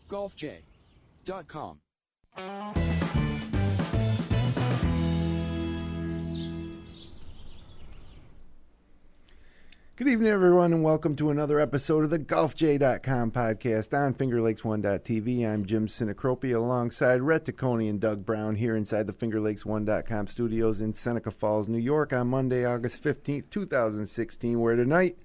golfj.com. Good evening, everyone, and welcome to another episode of the golfj.com podcast on fingerlakes1.tv. I'm Jim Sinacropi alongside Rhett Taccone and Doug Brown here inside the fingerlakes1.com studios in Seneca Falls, New York on Monday, August 15th, 2016, where tonight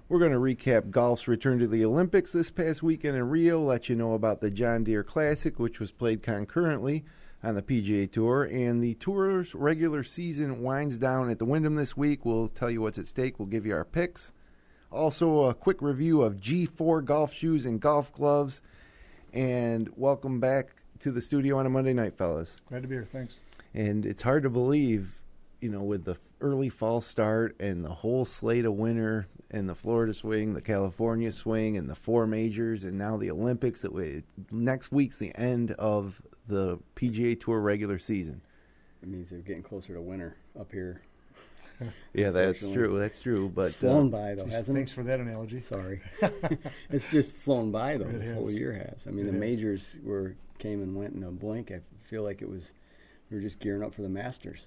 we're going to recap golf's return to the Olympics this past weekend in Rio, let you know about the John Deere Classic, which was played concurrently on the PGA Tour, and the Tour's regular season winds down at the Wyndham this week. We'll tell you what's at stake. We'll give you our picks. Also, a quick review of FORE golf shoes and golf gloves. And welcome back to the studio on a Monday night, fellas. Glad to be here. Thanks. And it's hard to believe, you know, with the early fall start and the whole slate of winter and the Florida swing, the California swing, and the four majors, and now the Olympics, that next week's the end of the PGA Tour regular season. It means they're getting closer to winter up here. Yeah, that's true. That's true. But it's flown by, though, hasn't it? Thanks for that analogy. Sorry. It's just flown by, though. It this has. whole year has. I mean, the majors came and went in a blink. I feel like we were just gearing up for the Masters.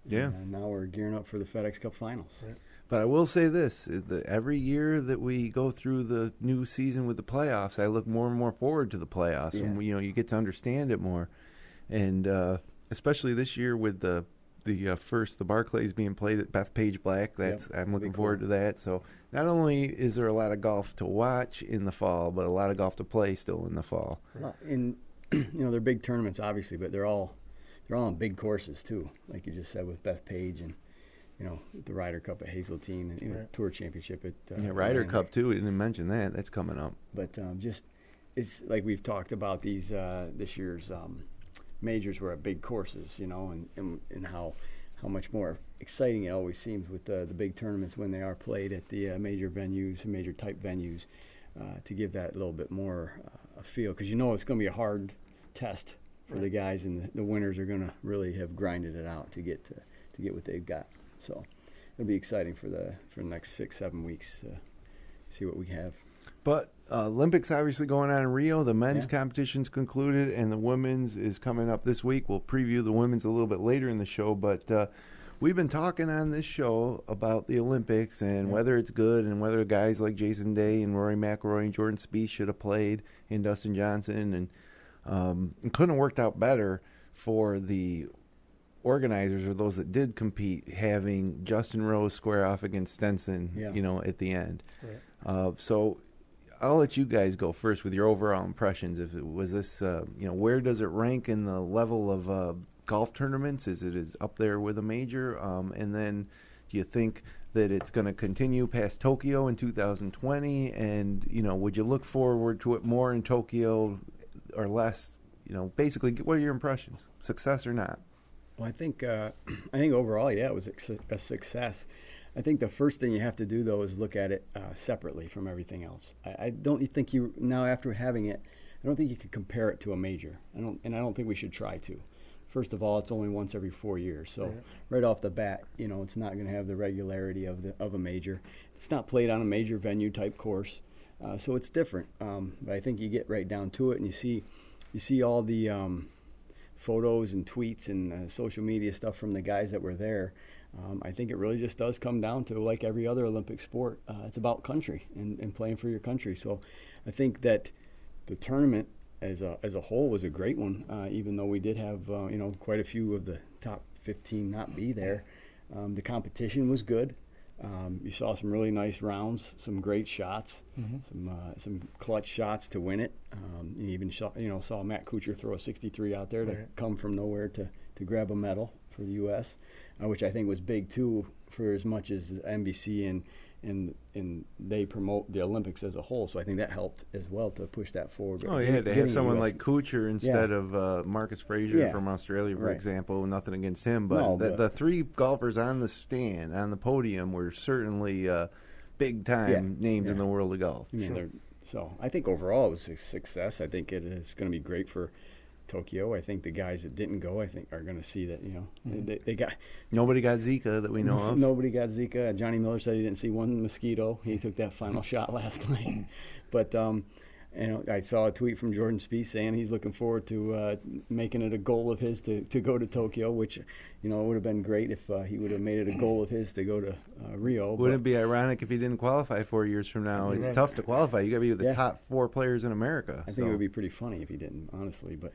Yeah. And now we're gearing up for the FedEx Cup Finals. Right. But I will say this, every year that we go through the new season with the playoffs, I look more and more forward to the playoffs. Yeah. And, you get to understand it more. And especially this year with the Barclays being played at Bethpage Black, I'm looking forward to that. So not only is there a lot of golf to watch in the fall, but a lot of golf to play still in the fall. And, they're big tournaments, obviously, but they're all on big courses, too, like you just said with Bethpage and, the Ryder Cup at Hazeltine and Tour Championship at Ryder Cup too. We didn't mention that. That's coming up. But it's like we've talked about these this year's majors were at big courses, and how much more exciting it always seems with the big tournaments when they are played at the major venues, major type venues, to give that a little bit more a feel, because it's going to be a hard test for the guys, and the winners are going to really have grinded it out to get what they've got. So it'll be exciting for the next 6-7 weeks to see what we have. But Olympics obviously going on in Rio. The men's competition's concluded, and the women's is coming up this week. We'll preview the women's a little bit later in the show. But we've been talking on this show about the Olympics and whether it's good and whether guys like Jason Day and Rory McIlroy and Jordan Spieth should have played, and Dustin Johnson. And it couldn't have worked out better for the organizers or those that did compete, having Justin Rose square off against Stenson, at the end. Right. So I'll let you guys go first with your overall impressions. If it was this, where does it rank in the level of golf tournaments? Is it up there with a major? And then do you think that it's going to continue past Tokyo in 2020? And, would you look forward to it more in Tokyo or less? Basically, what are your impressions? Success or not? Well, I think overall, it was a success. I think the first thing you have to do, though, is look at it separately from everything else. I don't think now after having it, I don't think you could compare it to a major. I don't think we should try to. First of all, it's only once every 4 years, so right off the bat, it's not going to have the regularity of a major. It's not played on a major venue type course, so it's different. But I think you get right down to it, and you see all the photos and tweets and social media stuff from the guys that were there. I think it really just does come down to, like every other Olympic sport, it's about country and playing for your country. So I think that the tournament as a whole was a great one, even though we did have quite a few of the top 15 not be there. The competition was good. You saw some really nice rounds, some great shots, some clutch shots to win it. You even saw Matt Kuchar throw a 63 out there to come from nowhere to grab a medal for the U.S., which I think was big too, for as much as NBC and they promote the Olympics as a whole. So I think that helped as well to push that forward. Oh, yeah, to have someone like Kuchar instead of Marcus Frazier from Australia, for example. Nothing against him, but the three golfers on the stand, on the podium, were certainly big-time names in the world of golf. So I think overall it was a success. I think it is going to be great for Tokyo. I think the guys that didn't go, I think, are going to see that, they got... Nobody got Zika that we know of. Nobody got Zika. Johnny Miller said he didn't see one mosquito. He took that final shot last night. But And I saw a tweet from Jordan Spieth saying he's looking forward to making it a goal of his to go to Tokyo, which, it would have been great if he would have made it a goal of his to go to Rio. Wouldn't it be ironic if he didn't qualify 4 years from now? It's tough to qualify. You got to be the top 4 players in America. I think it would be pretty funny if he didn't, honestly. But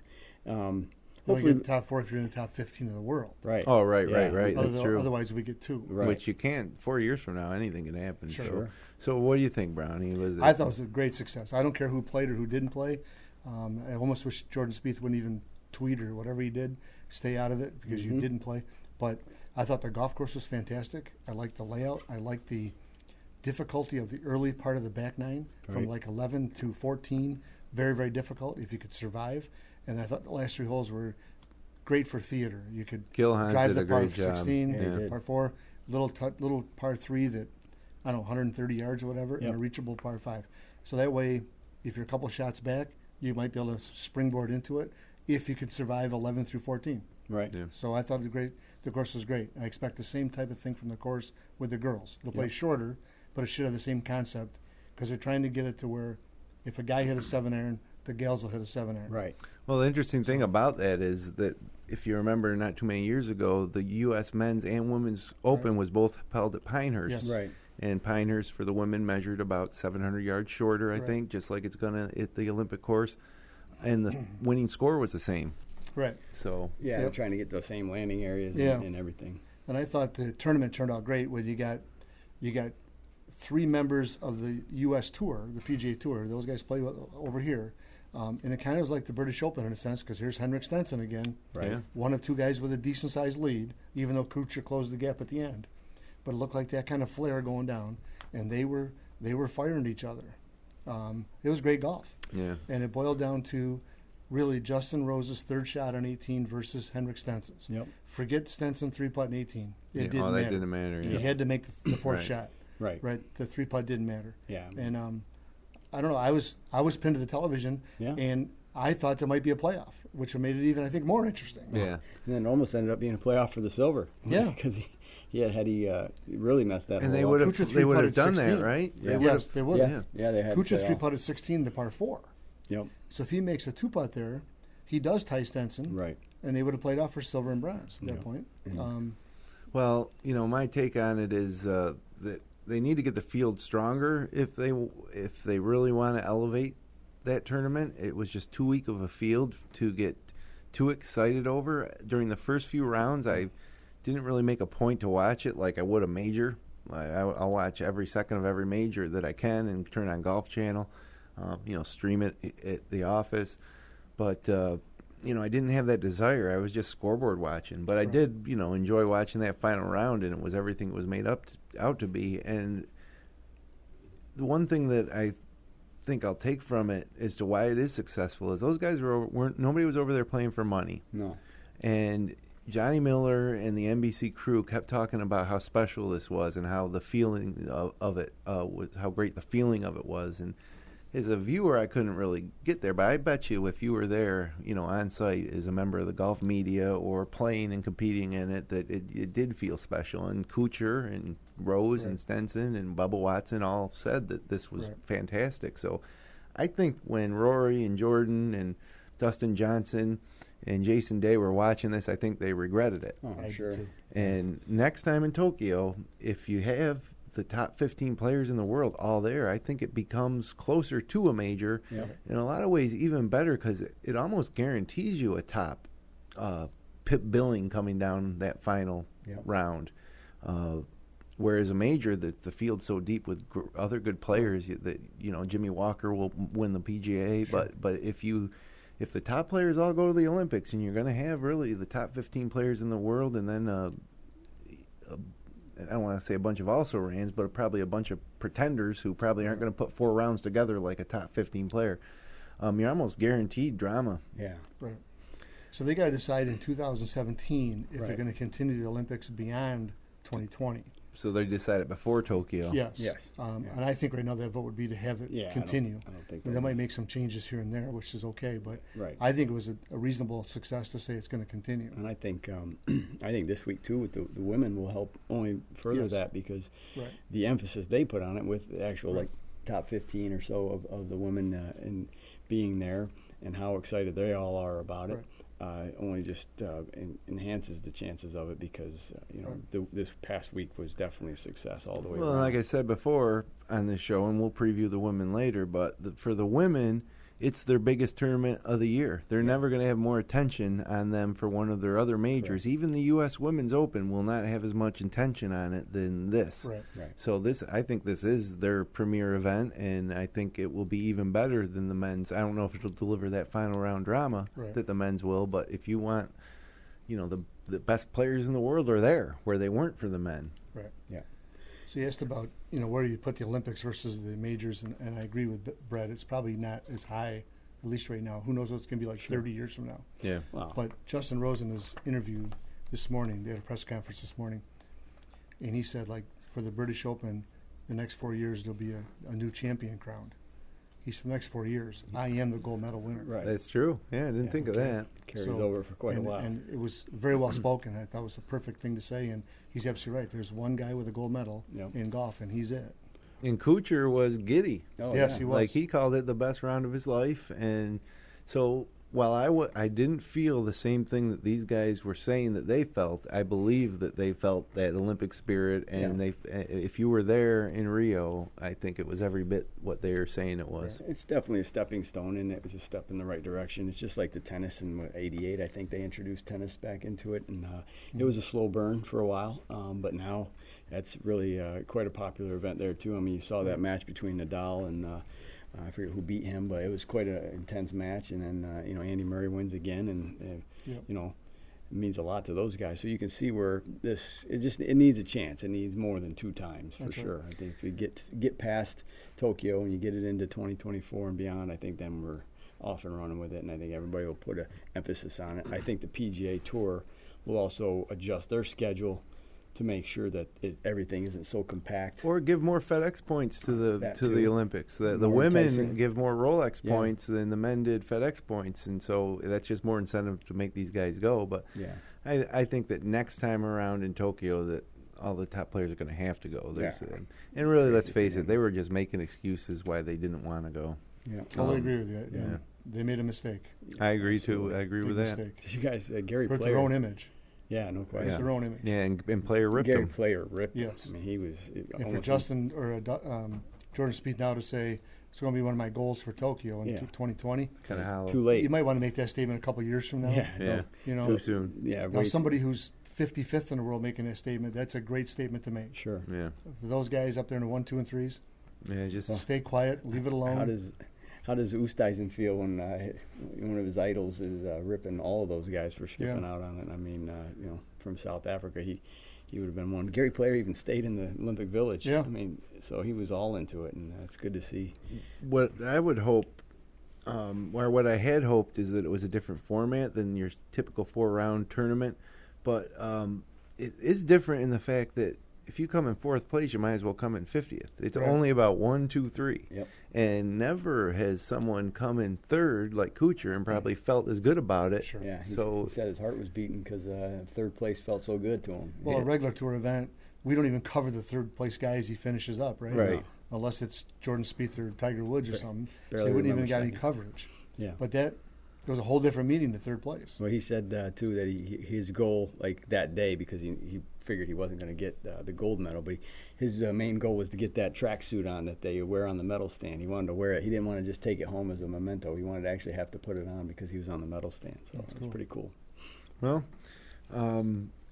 hopefully, the top 4 if you're in the top 15 of the world. Right. Oh, right. That's true. Otherwise, we get 2. Right. Which you can't. 4 years from now, anything can happen. Sure. So what do you think, Brownie? I thought it was a great success. I don't care who played or who didn't play. I almost wish Jordan Spieth wouldn't even tweet or whatever he did. Stay out of it because you didn't play. But I thought the golf course was fantastic. I liked the layout. I liked the difficulty of the early part of the back nine from like 11 to 14. Very, very difficult if you could survive. And I thought the last 3 holes were great for theater. You could drive the par 16, par 4, little par 3 that, I don't know, 130 yards or whatever, and a reachable par 5. So that way, if you're a couple shots back, you might be able to springboard into it if you could survive 11 through 14. Right. Yeah. So I thought the course was great. I expect the same type of thing from the course with the girls. It'll play shorter, but it should have the same concept because they're trying to get it to where if a guy hit a 7-iron, the gals will hit a 7-iron. Right. Well, the interesting thing about that is that if you remember not too many years ago, the U.S. Men's and Women's Open was both held at Pinehurst. Yes. Right. And Pinehurst for the women measured about 700 yards shorter, I think, just like it's going to at the Olympic course. And the winning score was the same. Right. So Yeah, they're trying to get the same landing areas and everything. And I thought the tournament turned out great. Where you got 3 members of the U.S. Tour, the PGA Tour. Those guys play over here. And it kind of was like the British Open in a sense because here's Henrik Stenson again. Right. Yeah. One of 2 guys with a decent-sized lead, even though Kuchar closed the gap at the end. But it looked like that kind of flare going down, and they were firing at each other. It was great golf. Yeah. And it boiled down to really Justin Rose's 3rd shot on 18 versus Henrik Stenson's. Yep. Forget Stenson 3-putt in 18. It didn't matter. That didn't matter. He had to make the 4th shot. Right. The 3-putt didn't matter. Yeah. And I don't know. I was pinned to the television, and I thought there might be a playoff, which made it even, I think, more interesting. Yeah. And then it almost ended up being a playoff for the silver. Yeah. Because he really messed that. And hole they up. would have Kuchar done 16. that, right? Yes, they would have. Yeah, they had. Kuchar 3-putted 16 to par 4. Yep. So if he makes a 2-putt there, he does tie Stenson. Right. And they would have played off for silver and bronze at that point. Well, my take on it is that they need to get the field stronger if they really want to elevate that tournament. It was just too weak of a field to get too excited over. During the first few rounds, I didn't really make a point to watch it like I would a major. I'll watch every second of every major that I can and turn on Golf Channel, stream it at the office. But I didn't have that desire. I was just scoreboard watching. But I did, enjoy watching that final round, and it was everything it was made out to be. And the one thing that I think I'll take from it as to why it is successful is those guys weren't nobody was over there playing for money. No. And Johnny Miller and the NBC crew kept talking about how special this was and how the feeling of it was, how great the feeling of it was. And as a viewer, I couldn't really get there, but I bet you if you were there, on site as a member of the golf media or playing and competing in it, that it did feel special. And Kuchar and Rose and Stenson and Bubba Watson all said that this was fantastic. So I think when Rory and Jordan and Dustin Johnson and Jason Day were watching this, I think they regretted it. Oh, sure. And next time in Tokyo, if you have the top 15 players in the world all there, I think it becomes closer to a major. Yep. In a lot of ways even better because it almost guarantees you a top PIP billing coming down that final round. Whereas a major, the field's so deep with other good players that Jimmy Walker will win the PGA. Sure. But if the top players all go to the Olympics, and you're going to have really the top 15 players in the world, and then I don't want to say a bunch of also-rans, but probably a bunch of pretenders who probably aren't going to put 4 rounds together like a top 15 player. You're almost guaranteed drama. Yeah. Right. So they got to decide in 2017 if they're going to continue the Olympics beyond 2020. So they decided before Tokyo. Yes. And I think right now that vote would be to have it continue. I don't think they might make some changes here and there, which is okay. But I think it was a reasonable success to say it's going to continue. And I think this week too with the women will help only further that because the emphasis they put on it with the actual like top 15 or so of the women in being there, and how excited they all are about it. Only just enhances the chances of it, because this past week was definitely a success all the way around. Like I said before on this show, and we'll preview the women later, but for the women, it's their biggest tournament of the year. They're never going to have more attention on them for one of their other majors. Correct. Even the U.S. Women's Open will not have as much attention on it than this. Right. So I think this is their premier event, and I think it will be even better than the men's. I don't know if it'll deliver that final round drama that the men's will, but if you want, the best players in the world are there where they weren't for the men. Right. Yeah. So you asked about, where you put the Olympics versus the majors, and I agree with Brett. It's probably not as high, at least right now. Who knows what it's going to be like 30 years from now. Yeah. Wow. But Justin Rose, in his interview this morning, they had a press conference this morning, and he said, like, for the British Open, the next 4 years, there'll be a new champion crowned. He's for the next 4 years. I am the gold medal winner. Right. That's true. Yeah, I didn't think of that. Carries over for quite a while. And it was very well spoken. I thought it was the perfect thing to say, and he's absolutely right. There's one guy with a gold medal in golf, and he's it. And Kuchar was giddy. Oh, yes, he was. Like, he called it the best round of his life. And so while I didn't feel the same thing that these guys were saying that they felt, I believe that they felt that Olympic spirit. And if you were there in Rio, I think it was every bit what they were saying it was. Yeah, it's definitely a stepping stone, and it was a step in the right direction. It's just like the tennis in '88. I think they introduced tennis back into it, and it was a slow burn for a while, but now that's really quite a popular event there too. I mean, you saw that match between Nadal and I forget who beat him, but it was quite an intense match. And then Andy Murray wins again, and it means a lot to those guys. So you can see where it needs a chance. It needs more than 2 times for sure. I think if we get past Tokyo and you get it into 2024 and beyond, I think then we're off and running with it, and I think everybody will put an emphasis on it. I think the PGA Tour will also adjust their schedule to make sure that everything isn't so compact. Or give more FedEx points to the Olympics. The women give more Rolex points than the men did FedEx points, and so that's just more incentive to make these guys go. But I think that next time around in Tokyo that all the top players are going to have to go. And really, let's face it, they were just making excuses why they didn't want to go. Yeah, totally agree with you. Yeah. They made a mistake. I agree too. I agree with that. Did you guys, Gary Hurt Player, their own image. Yeah, no question. Hurt their own image. Yeah, and Player ripped Gary him. Player ripped him. Yes. I mean, he was. And for Justin or Jordan Spieth now to say it's going to be one of my goals for Tokyo in 2020. Kind of hollow. Too late. You might want to make that statement a couple of years from now. Yeah. Too soon. Yeah. Now, somebody who's 55th in the world making that statement, that's a great statement to make. Sure. Yeah. For those guys up there in the 1, 2, and 3s, just stay quiet, leave it alone. How does Oosthuizen feel when one of his idols is ripping all of those guys for skipping out on it? I mean, from South Africa, he would have been one. Gary Player even stayed in the Olympic Village. Yeah. I mean, so he was all into it, and it's good to see. What I would hope, or what I had hoped, is that it was a different format than your typical 4-round tournament. But it is different in the fact that if you come in 4th place, you might as well come in 50th. It's only about 1, 2, 3. Yep. And never has someone come in 3rd like Kuchar and probably felt as good about it. Sure. Yeah, he said his heart was beating because 3rd place felt so good to him. Well, a regular tour event, we don't even cover the 3rd place guys he finishes up, right? Right. Unless it's Jordan Spieth or Tiger Woods or something. Barely so he wouldn't even remember got any second. coverage. Yeah. But that was a whole different meeting to 3rd place. Well, he said, too, that his goal, like that day, because he figured he wasn't going to get the gold medal, but his main goal was to get that tracksuit on that they wear on the medal stand. He wanted to wear it. He didn't want to just take it home as a memento. He wanted to actually have to put it on because he was on the medal stand. So it was pretty cool. Well,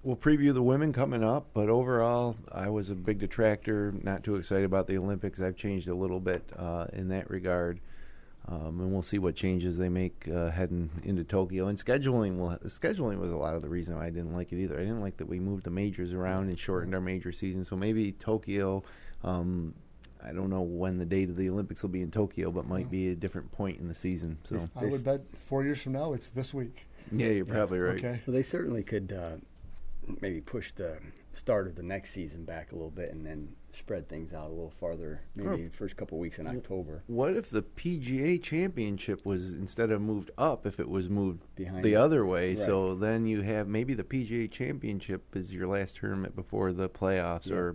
we'll preview the women coming up, but overall, I was a big detractor, not too excited about the Olympics. I've changed a little bit in that regard. And we'll see what changes they make heading into Tokyo. And scheduling was a lot of the reason I didn't like it either. I didn't like that we moved the majors around and shortened our major season. So maybe Tokyo, I don't know when the date of the Olympics will be in Tokyo, but might be a different point in the season. So I would bet 4 years from now it's this week. Yeah, you're probably right. Okay. Well, they certainly could maybe push the start of the next season back a little bit and then spread things out a little farther, maybe the first couple of weeks in October. What if the PGA Championship was, instead of moved up, if it was moved behind the other way? Right. So then you have maybe the PGA Championship is your last tournament before the playoffs, or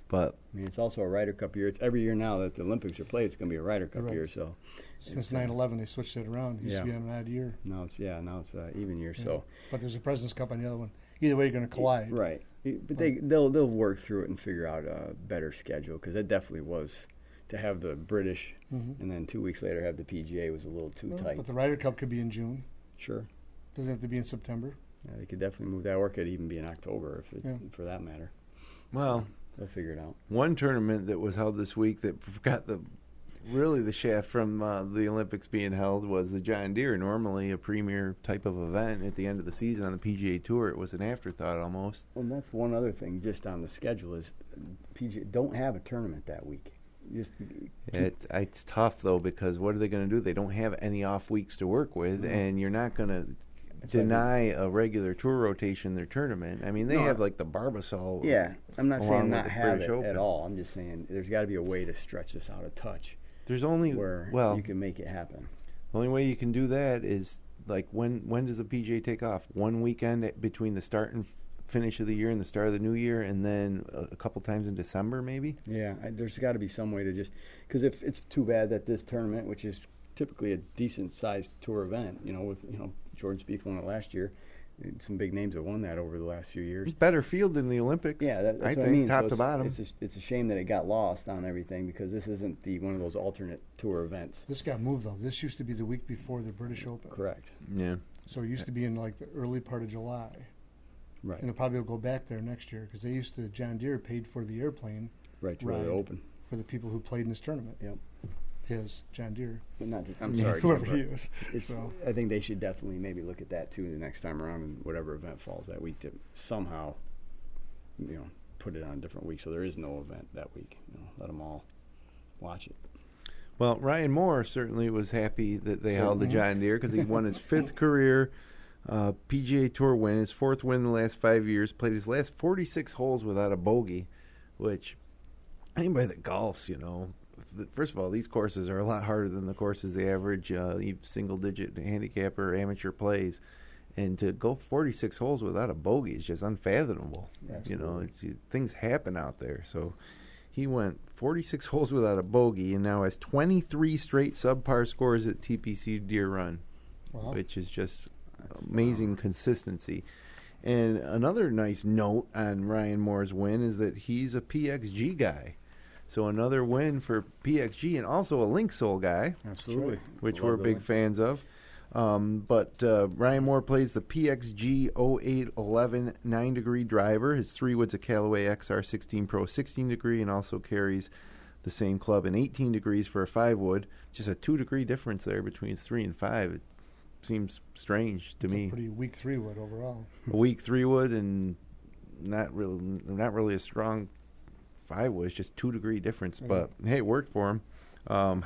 But I mean, it's also a Ryder Cup year. It's every year now that the Olympics are played. It's going to be a Ryder Cup Right. year. So Since 9/11, they switched it around. It used to be on an odd year. now it's even year. Yeah. So But there's a President's Cup on the other one. Either way, you're going to collide. right, but they'll work through it and figure out a better schedule, because that definitely was to have the British and then 2 weeks later have the PGA was a little too tight. But the Ryder Cup could be in June. Sure. Doesn't have to be in September. Yeah, they could definitely move that, or it could even be in October for that matter. well, They'll figure it out. one tournament that was held this week that got the shaft from the Olympics being held was the John Deere. Normally a premier type of event at the end of the season on the PGA Tour. It was an afterthought almost. Well, that's one other thing just on the schedule is PGA don't have a tournament that week. Just It's tough though, because what are they going to do? They don't have any off weeks to work with, and you're not going to deny a regular tour rotation their tournament. I mean, they have like the Barbasol. Yeah, I'm not saying along not with the have British it Open. at all. I'm just saying there's got to be a way to stretch this out a touch There's only where well, you can make it happen. the only way you can do that is like when does the PGA take off? One weekend between the start and finish of the year and the start of the new year, and then a couple times in December, maybe. Yeah, there's got to be some way to just because if it's too bad that this tournament, which is typically a decent sized tour event, with Jordan Spieth won it last year. Some big names have won that over the last few years. It's better field than the Olympics. Yeah, that's I what think I mean. top So to bottom. It's a shame that it got lost on everything, because this isn't one of those alternate tour events. This got moved, though. This used to be the week before the British Open. Correct. Yeah. So it used to be in like the early part of July. Right. And it probably will go back there next year, because John Deere paid for the airplane Right to where they're ride open. for the people who played in this tournament. Yep. John Deere. But I'm sorry, Whoever Jim, he but is. it's- So, I think they should definitely maybe look at that too the next time around, and whatever event falls that week, to somehow, put it on a different week so there is no event that week. Let them all watch it. Well, Ryan Moore certainly was happy that they held the John Deere, because he won his fifth career PGA Tour win, his fourth win in the last 5 years, played his last 46 holes without a bogey, which anybody that golfs, first of all, these courses are a lot harder than the courses the average single-digit handicapper amateur plays. And to go 46 holes without a bogey is just unfathomable. Things happen out there. So he went 46 holes without a bogey and now has 23 straight subpar scores at TPC Deer Run, wow. which is just amazing consistency. And another nice note on Ryan Moore's win is that he's a PXG guy. So another win for PXG, and also a Linksoul guy. Absolutely. Which we're big fans of. But Ryan Moore plays the PXG 0811 9-degree driver. His 3-wood's a Callaway XR 16 Pro 16 degree, and also carries the same club in 18 degrees for a 5-wood. Just a 2-degree difference there between 3 and 5. It seems strange to me. A pretty weak 3-wood overall. A weak 3-wood and not really a strong 5-wood. It's just 2-degree difference. Yeah. But hey, it worked for him.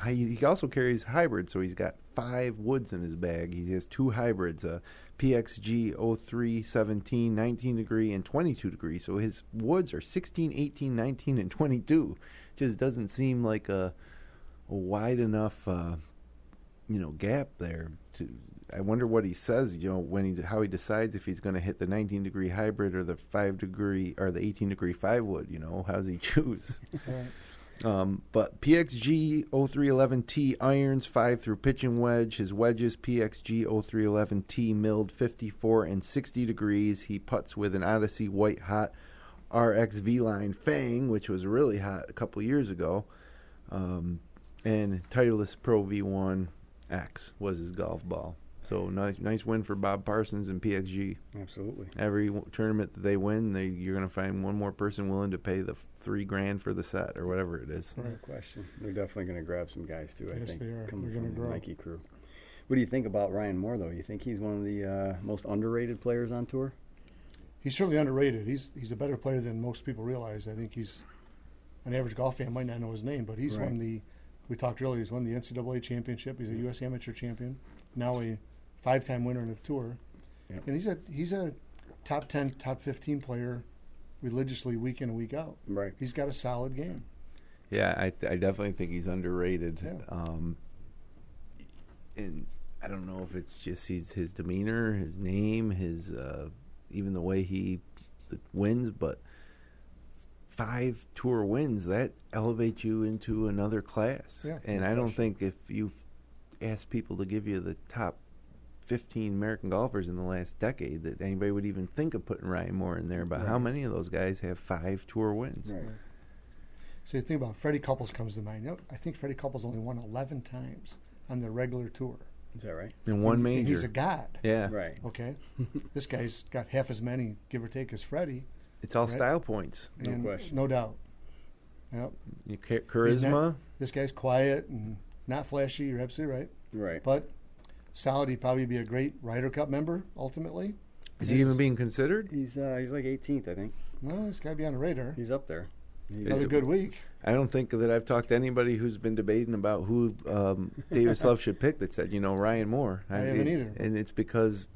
He also carries hybrid, so he's got 5 woods in his bag. He has 2 hybrids, a PXG 0317 19 degree and 22 degree. So his woods are 16, 18, 19, and 22. Just doesn't seem like a wide enough gap there. I wonder what he says, how he decides if he's going to hit the 19 degree hybrid or the 5 degree or the 18 degree 5 wood. How does he choose? Right. But PXG 0311T irons 5 through pitch and wedge. His wedges PXG 0311T milled 54 and 60 degrees. He putts with an Odyssey white hot RX V-Line Fang, which was really hot a couple years ago. And Titleist Pro V1 X was his golf ball. So nice win for Bob Parsons and PXG. Absolutely. Every tournament that they win, you're going to find one more person willing to pay the $3,000 for the set or whatever it is. No question. They're definitely going to grab some guys too. I Yes, think they are. coming They're gonna from the grow. Nike crew. What do you think about Ryan Moore, though? You think he's one of the most underrated players on tour? He's certainly underrated. He's a better player than most people realize. I think an average golf fan might not know his name, but he's Right. we talked earlier, he's won the NCAA championship. He's a U.S. amateur champion, now a 5-time winner in the tour. Yep. And he's a top 10, top 15 player religiously week in and week out. Right. He's got a solid game. Yeah, I definitely think he's underrated. Yeah. And I don't know if it's just his demeanor, his name, his even the way he wins, but 5 tour wins, that elevates you into another class. Yeah, and I don't think if you ask people to give you the top 15 American golfers in the last decade that anybody would even think of putting Ryan Moore in there. But how many of those guys have 5 tour wins? Right. So you think about Freddie Couples comes to mind. I think Freddie Couples only won 11 times on the regular tour. Is that right? In one major. And he's a god. Yeah. Right. Okay. This guy's got half as many, give or take, as Freddie. It's all Right. style points. No question. No doubt. Yep. Charisma. This guy's quiet and not flashy. You're absolutely right. Right. But solid. He'd probably be a great Ryder Cup member ultimately. Is he even being considered? He's like 18th, I think. No, he's got to be on the radar. He's up there. He's Had a good week. I don't think that I've talked to anybody who's been debating about who Davis Love should pick that said, Ryan Moore. I haven't either. And it's because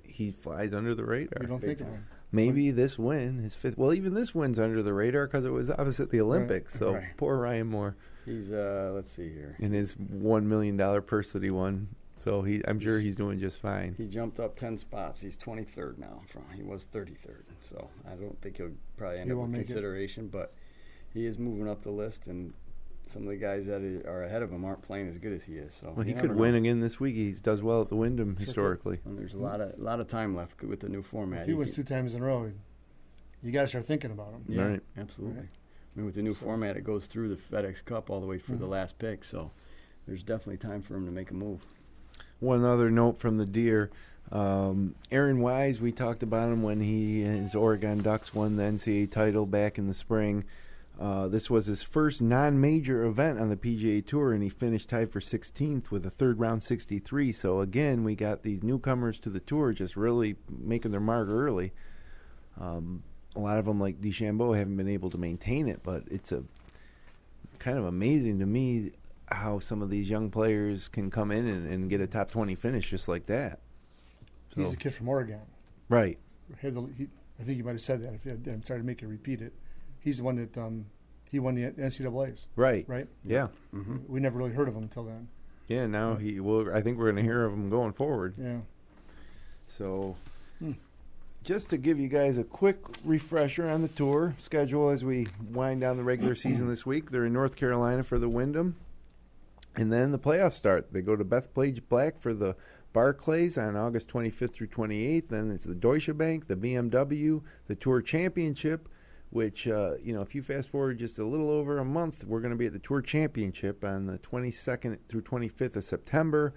he flies under the radar. You don't think of him. Maybe this win, his 5th. Well, even this win's under the radar because it was opposite the Olympics. So Right. poor Ryan Moore. He's let's see here. In his $1 million purse that he won. So I'm sure he's doing just fine. He jumped up 10 spots. He's 23rd now. He was 33rd. So I don't think he'll probably end He up won't with make it. consideration, but he is moving up the list, and some of the guys that are ahead of him aren't playing as good as he is. So Well, he you could never win know. again this week. He does well at the Wyndham Sure historically. And there's a lot of time left with the new format. If he wins 2 times in a row, you got to start thinking about him. Yeah, Right. absolutely. Right. I mean, with the new format, it goes through the FedEx Cup all the way for the last pick, so there's definitely time for him to make a move. One other note from the Deere. Aaron Wise, we talked about him when his Oregon Ducks won the NCAA title back in the spring. This was his first non-major event on the PGA Tour, and he finished tied for 16th with a third-round 63. So, again, we got these newcomers to the Tour just really making their mark early. A lot of them, like DeChambeau, haven't been able to maintain it, but it's kind of amazing to me how some of these young players can come in and get a top 20 finish just like that. So, He's a kid from Oregon. right. I think you might have said that. I'm sorry to make you repeat it. He's the one that he won the NCAAs, Right. right? Yeah. Mm-hmm. We never really heard of him until then. Yeah, now he will. I think we're going to hear of him going forward. Yeah. So, just to give you guys a quick refresher on the tour schedule as we wind down the regular season this week, they're in North Carolina for the Wyndham. And then the playoffs start. They go to Bethpage Black for the Barclays on August 25th through 28th. Then it's the Deutsche Bank, the BMW, the Tour Championship, which, if you fast forward just a little over a month, we're going to be at the Tour Championship on the 22nd through 25th of September.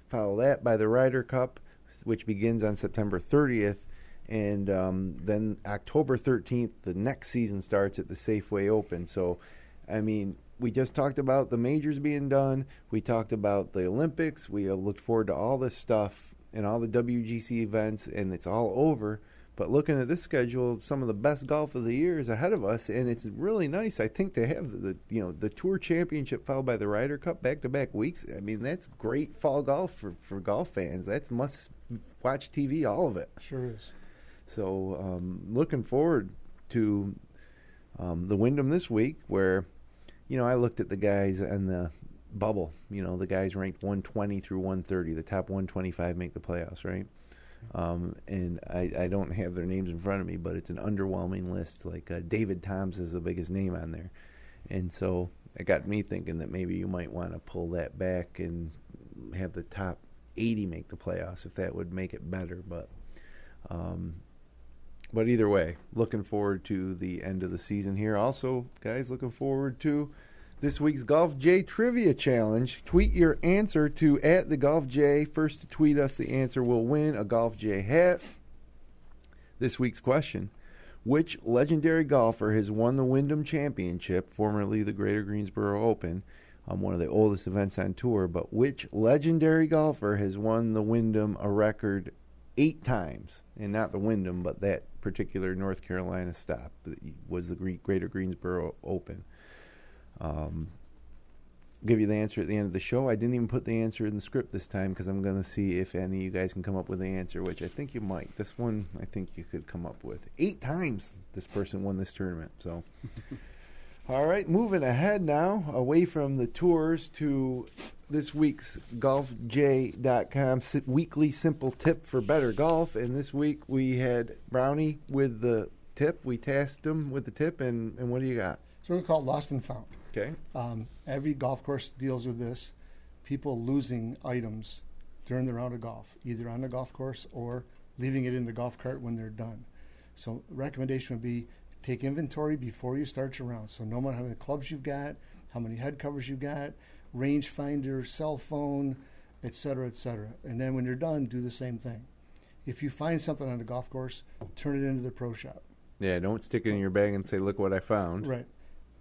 Follow that by the Ryder Cup, which begins on September 30th. And then October 13th, the next season starts at the Safeway Open. So, I mean, we just talked about the majors being done. We talked about the Olympics. We looked forward to all this stuff and all the WGC events, and it's all over. But looking at this schedule, some of the best golf of the year is ahead of us, and it's really nice, I think, to have the Tour Championship followed by the Ryder Cup back-to-back weeks. I mean, that's great fall golf for golf fans. That's must-watch TV, all of it. Sure is. So looking forward to the Wyndham this week where, I looked at the guys on the bubble. The guys ranked 120 through 130. The top 125 make the playoffs, right? And I don't have their names in front of me, but it's an underwhelming list. Like David Toms is the biggest name on there. And so it got me thinking that maybe you might want to pull that back and have the top 80 make the playoffs if that would make it better. But either way, looking forward to the end of the season here. Also, guys, looking forward to this week's Golf J Trivia Challenge. Tweet your answer to @thegolfj. First to tweet us the answer will win a Golf J hat. This week's question: which legendary golfer has won the Wyndham Championship, formerly the Greater Greensboro Open, one of the oldest events on tour? But which legendary golfer has won the Wyndham a record 8 times? And not the Wyndham, but that particular North Carolina stop was the Greater Greensboro Open. Give you the answer at the end of the show. I didn't even put the answer in the script this time because I'm going to see if any of you guys can come up with the answer, which I think you might. This one, I think you could come up with. 8 times this person won this tournament. So, all right, moving ahead now, away from the tours to this week's GolfJ.com weekly simple tip for better golf. And this week we had Brownie with the tip. We tasked them with the tip, and what do you got? So we're going to call it lost and found. Okay. Every golf course deals with this. People losing items during the round of golf, either on the golf course or leaving it in the golf cart when they're done. So recommendation would be take inventory before you start your round. So no matter how many clubs you've got, how many head covers you've got, range finder, cell phone, et cetera, et cetera. And then when you're done, do the same thing. If you find something on the golf course, turn it into the pro shop. Yeah, don't stick it in your bag and say, look what I found. Right.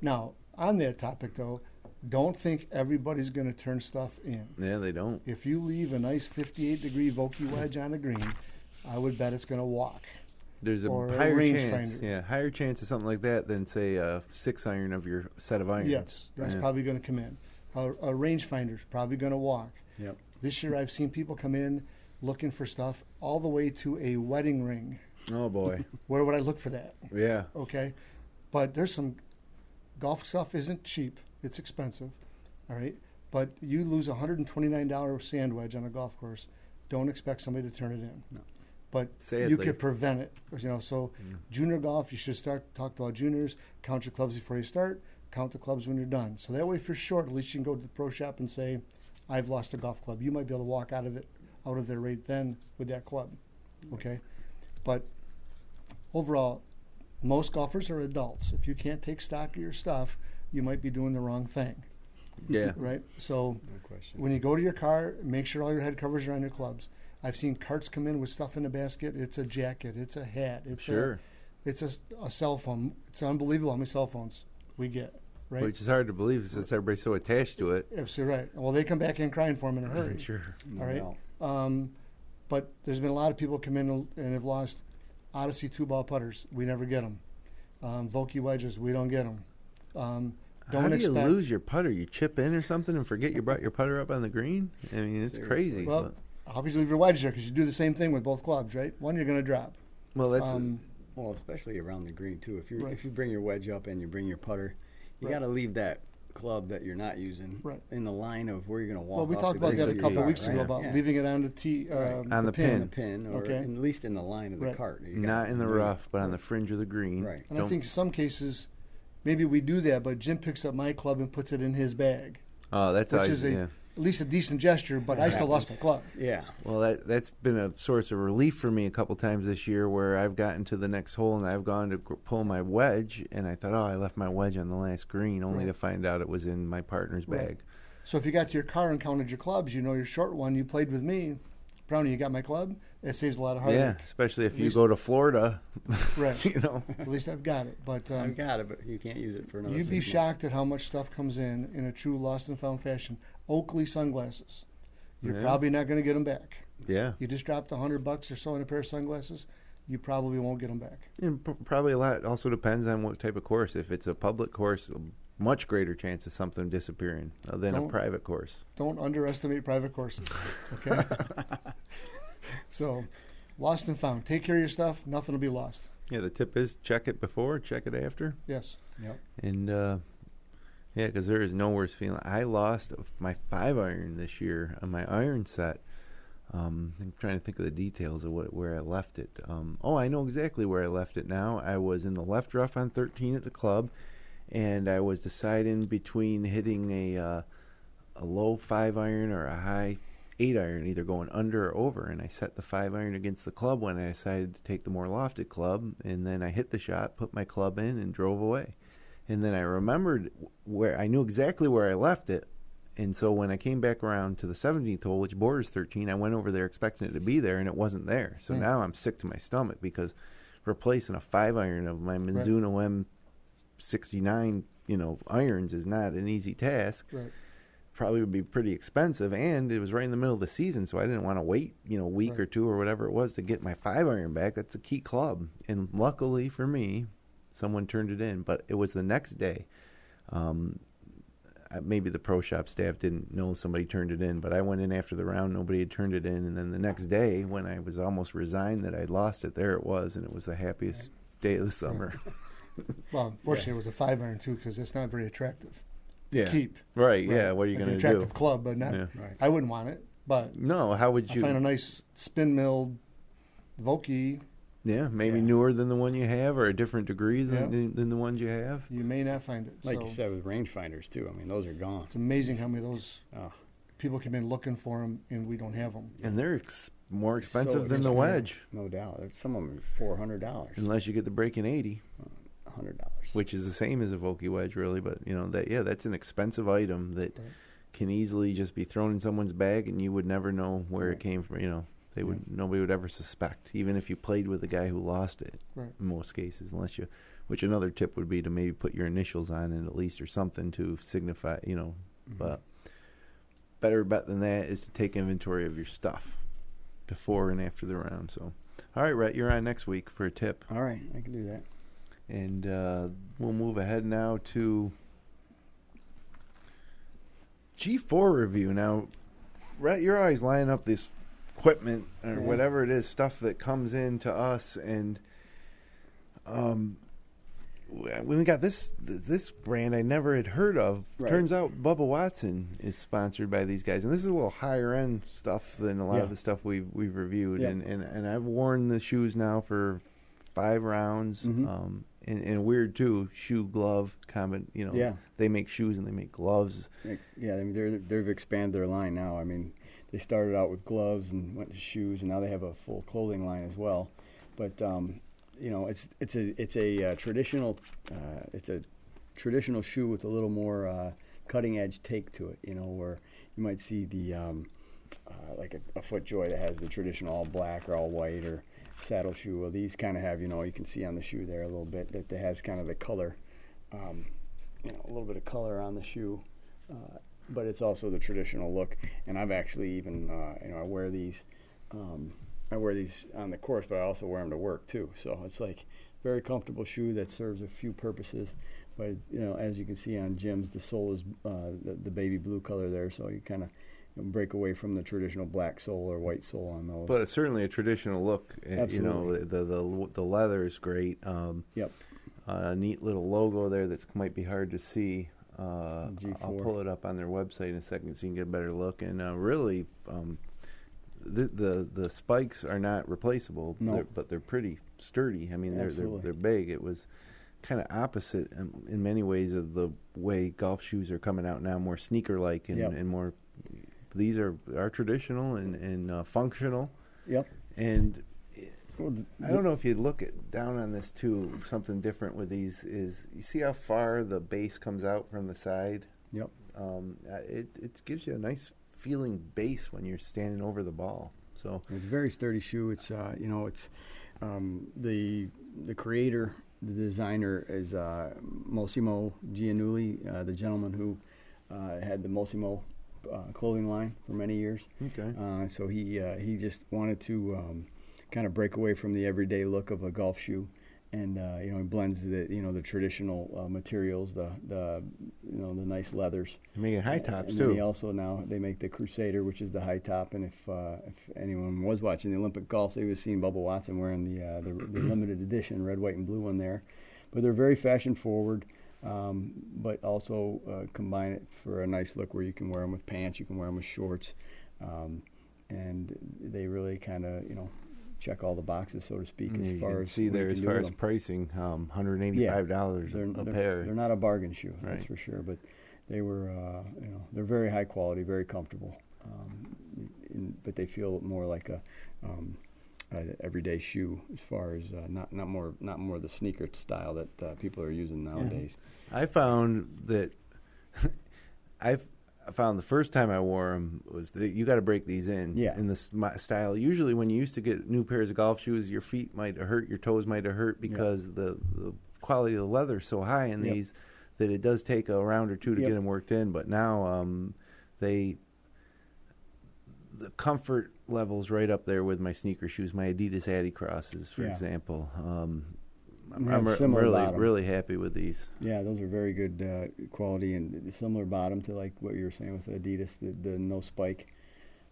Now, on that topic, though, don't think everybody's going to turn stuff in. Yeah, they don't. If you leave a nice 58-degree Vokey wedge on the green, I would bet it's going to walk. There's a Or a higher range chance. finder. Yeah, higher chance of something like that than, say, a 6-iron of your set of irons. Yes, that's Yeah. probably going to come in. A range finder's probably going to walk. Yep. This year I've seen people come in looking for stuff all the way to a wedding ring. Oh, boy. Where would I look for that? Yeah. Okay? But there's some golf stuff isn't cheap. It's expensive. All right? But you lose a $129 sand wedge on a golf course. Don't expect somebody to turn it in. No. But Sadly. you could prevent it. So junior golf, you should talk about juniors, count your clubs before you start, count the clubs when you're done. So that way, if you're short, at least you can go to the pro shop and say, I've lost a golf club. You might be able to walk out of there right then with that club. Okay? But overall, most golfers are adults. If you can't take stock of your stuff, you might be doing the wrong thing. Yeah. Right? So No question. when you go to your car, make sure all your head covers are on your clubs. I've seen carts come in with stuff in the basket. It's a jacket. It's a hat. It's Sure. It's a cell phone. It's unbelievable how many cell phones we get. Right? Which is hard to believe since everybody's so attached to it. Absolutely right. Well, they come back in crying for them in a hurry. Sure. All right. No. But there's been a lot of people come in and have lost Odyssey 2-ball putters. We never get them. Vokey wedges. We don't get them. How do you lose your putter? You chip in or something and forget you brought your putter up on the green? I mean, it's Seriously. crazy. Well, how could you leave your wedge there? Because you do the same thing with both clubs, right? One you're going to drop. Well, that's Well, especially around the green too. Right. If you bring your wedge up and you bring your putter, you Right. got to leave that club that you're not using Right. in the line of where you're going to walk. Well, we off talked to about go that to a couple your of weeks car, ago right? about Yeah. leaving it on the tee, Right. On the on pin. the pin, or Okay. at least in the line of the Right. cart. You not gotta in the do it. rough, but on the fringe of the green. Right. And I think in some cases, maybe we do that, but Jim picks up my club and puts it in his bag, Oh, that's which always, is yeah. at least a decent gesture, but I still lost my club. Yeah. Well, that's been a source of relief for me a couple times this year where I've gotten to the next hole and I've gone to pull my wedge and I thought, oh, I left my wedge on the last green, only Right. to find out it was in my partner's Right. bag. So if you got to your car and counted your clubs, you know your short one, you played with me, Brownie, you got my club, it saves a lot of heartache. Yeah, especially if At you least- go to Florida, Right. you know. At least I've got it. But I've got it, but you can't use it for another. you'd be 6 months. shocked at how much stuff comes in a true lost and found fashion. Oakley sunglasses. You're Yeah. probably not going to get them back. Yeah. You just dropped $100 or so on a pair of sunglasses, you probably won't get them back. And probably a lot also depends on what type of course. If it's a public course, a much greater chance of something disappearing than a Don't- private course. Don't underestimate private courses. Okay? So, lost and found. Take care of your stuff. Nothing will be lost. Yeah, the tip is check it before, check it after. Yes. Yep. And yeah, because there is no worse feeling. I lost my 5-iron this year on my iron set. I'm trying to think of the details of where I left it. Oh, I know exactly where I left it now. I was in the left rough on 13 at the club, and I was deciding between hitting a low 5-iron or a high 8-iron, either going under or over. And I set the 5-iron against the club when I decided to take the more lofted club, and then I hit the shot, put my club in, and drove away. And then I remembered where I knew exactly where I left it. And so when I came back around to the 17th hole, which borders 13, I went over there expecting it to be there, and it wasn't there. So now I'm sick to my stomach because replacing a 5-iron of my Mizuno M69, irons is not an easy task. Right. Probably would be pretty expensive, and it was right in the middle of the season, so I didn't want to wait, a week Right. or two or whatever it was to get my 5-iron back. That's a key club. And luckily for me, someone turned it in, but it was the next day. Maybe the pro shop staff didn't know somebody turned it in, but I went in after the round, nobody had turned it in, and then the next day when I was almost resigned that I'd lost it, there it was, and it was the happiest day of the summer. Well, unfortunately, it was a 5-iron too because it's not very attractive. to Yeah. Keep. Right, yeah, what are you Like going an to do? attractive club, but not. Yeah. Right. I wouldn't want it, but No, how would I you? find a nice spin milled Vokey Yeah, maybe newer than the one you have, or a different degree than the ones you have. You may not find it. Like you said with rangefinders too. I mean, those are gone. It's amazing how many of those people come in looking for them, and we don't have them. And they're more expensive than the wedge. No doubt. Some of them are $400. Unless you get the break-in 80. $100. Which is the same as a Vokey wedge, really. But, that's an expensive item that can easily just be thrown in someone's bag, and you would never know where it came from, Nobody would ever suspect, even if you played with the guy who lost it. Right. In most cases, which another tip would be to maybe put your initials on it at least, or something to signify, But better bet than that is to take inventory of your stuff before and after the round. So, all right, Rhett, you're on next week for a tip. All right, I can do that. And we'll move ahead now to G4 review. Now, Rhett, you're always lining up this equipment or whatever it is, stuff that comes in to us, and when we got this brand I never had heard of. Turns out Bubba Watson is sponsored by these guys, and this is a little higher end stuff than a lot of the stuff we've reviewed. And I've worn the shoes now for 5 rounds. And weird too, shoe glove comment. They make shoes and they make gloves. Yeah, I mean they've expanded their line now. I mean, they started out with gloves and went to shoes, and now they have a full clothing line as well. But it's a traditional shoe with a little more cutting edge take to it. Where you might see the like a FootJoy that has the traditional all black or all white or saddle shoe. Well, these kind of have you can see on the shoe there a little bit that it has kind of the color, a little bit of color on the shoe. But it's also the traditional look, and I've actually even, I wear these on the course, but I also wear them to work too. So it's like very comfortable shoe that serves a few purposes. But as you can see on Jim's, the sole is the baby blue color there, so you kind of break away from the traditional black sole or white sole on those. But it's certainly a traditional look. Absolutely. The leather is great. Yep. A neat little logo there that might be hard to see. G4. I'll pull it up on their website in a second so you can get a better look. And really, the spikes are not replaceable, but they're pretty sturdy. I mean, they're big. It was kind of opposite in many ways of the way golf shoes are coming out now, more sneaker-like and more. These are traditional and functional. Yep. And I don't know if you look down on this too. Something different with these is you see how far the base comes out from the side. Yep. It gives you a nice feeling base when you're standing over the ball. So it's a very sturdy shoe. It's it's the creator, the designer is Massimo Giannulli, the gentleman who had the Massimo clothing line for many years. Okay. So he just wanted to kind of break away from the everyday look of a golf shoe, and he blends the traditional materials, the nice leathers. They're making high tops and too. He also now they make the Crusader, which is the high top. And if anyone was watching the Olympic golf, they was seeing Bubba Watson wearing the limited edition red, white, and blue one there. But they're very fashion forward. But also combine it for a nice look where you can wear them with pants, you can wear them with shorts, and they really kind of check all the boxes, so to speak. As far as pricing, $185 a pair. They're not a bargain shoe, right. That's for sure. But they were, they're very high quality, very comfortable, but they feel more like a everyday shoe as far as not more the sneaker style that people are using nowadays. I found that I found the first time I wore them was that you got to break these in in this style. Usually when you used to get new pairs of golf shoes, your feet might have hurt, your toes might have hurt because the quality of the leather is so high in these that it does take a round or two to get them worked in. But now the comfort level's right up there with my sneaker shoes, my Adidas Addy Crosses, for example. I'm really happy with these. Yeah, those are very good quality and similar bottom to like what you were saying with Adidas, the no spike.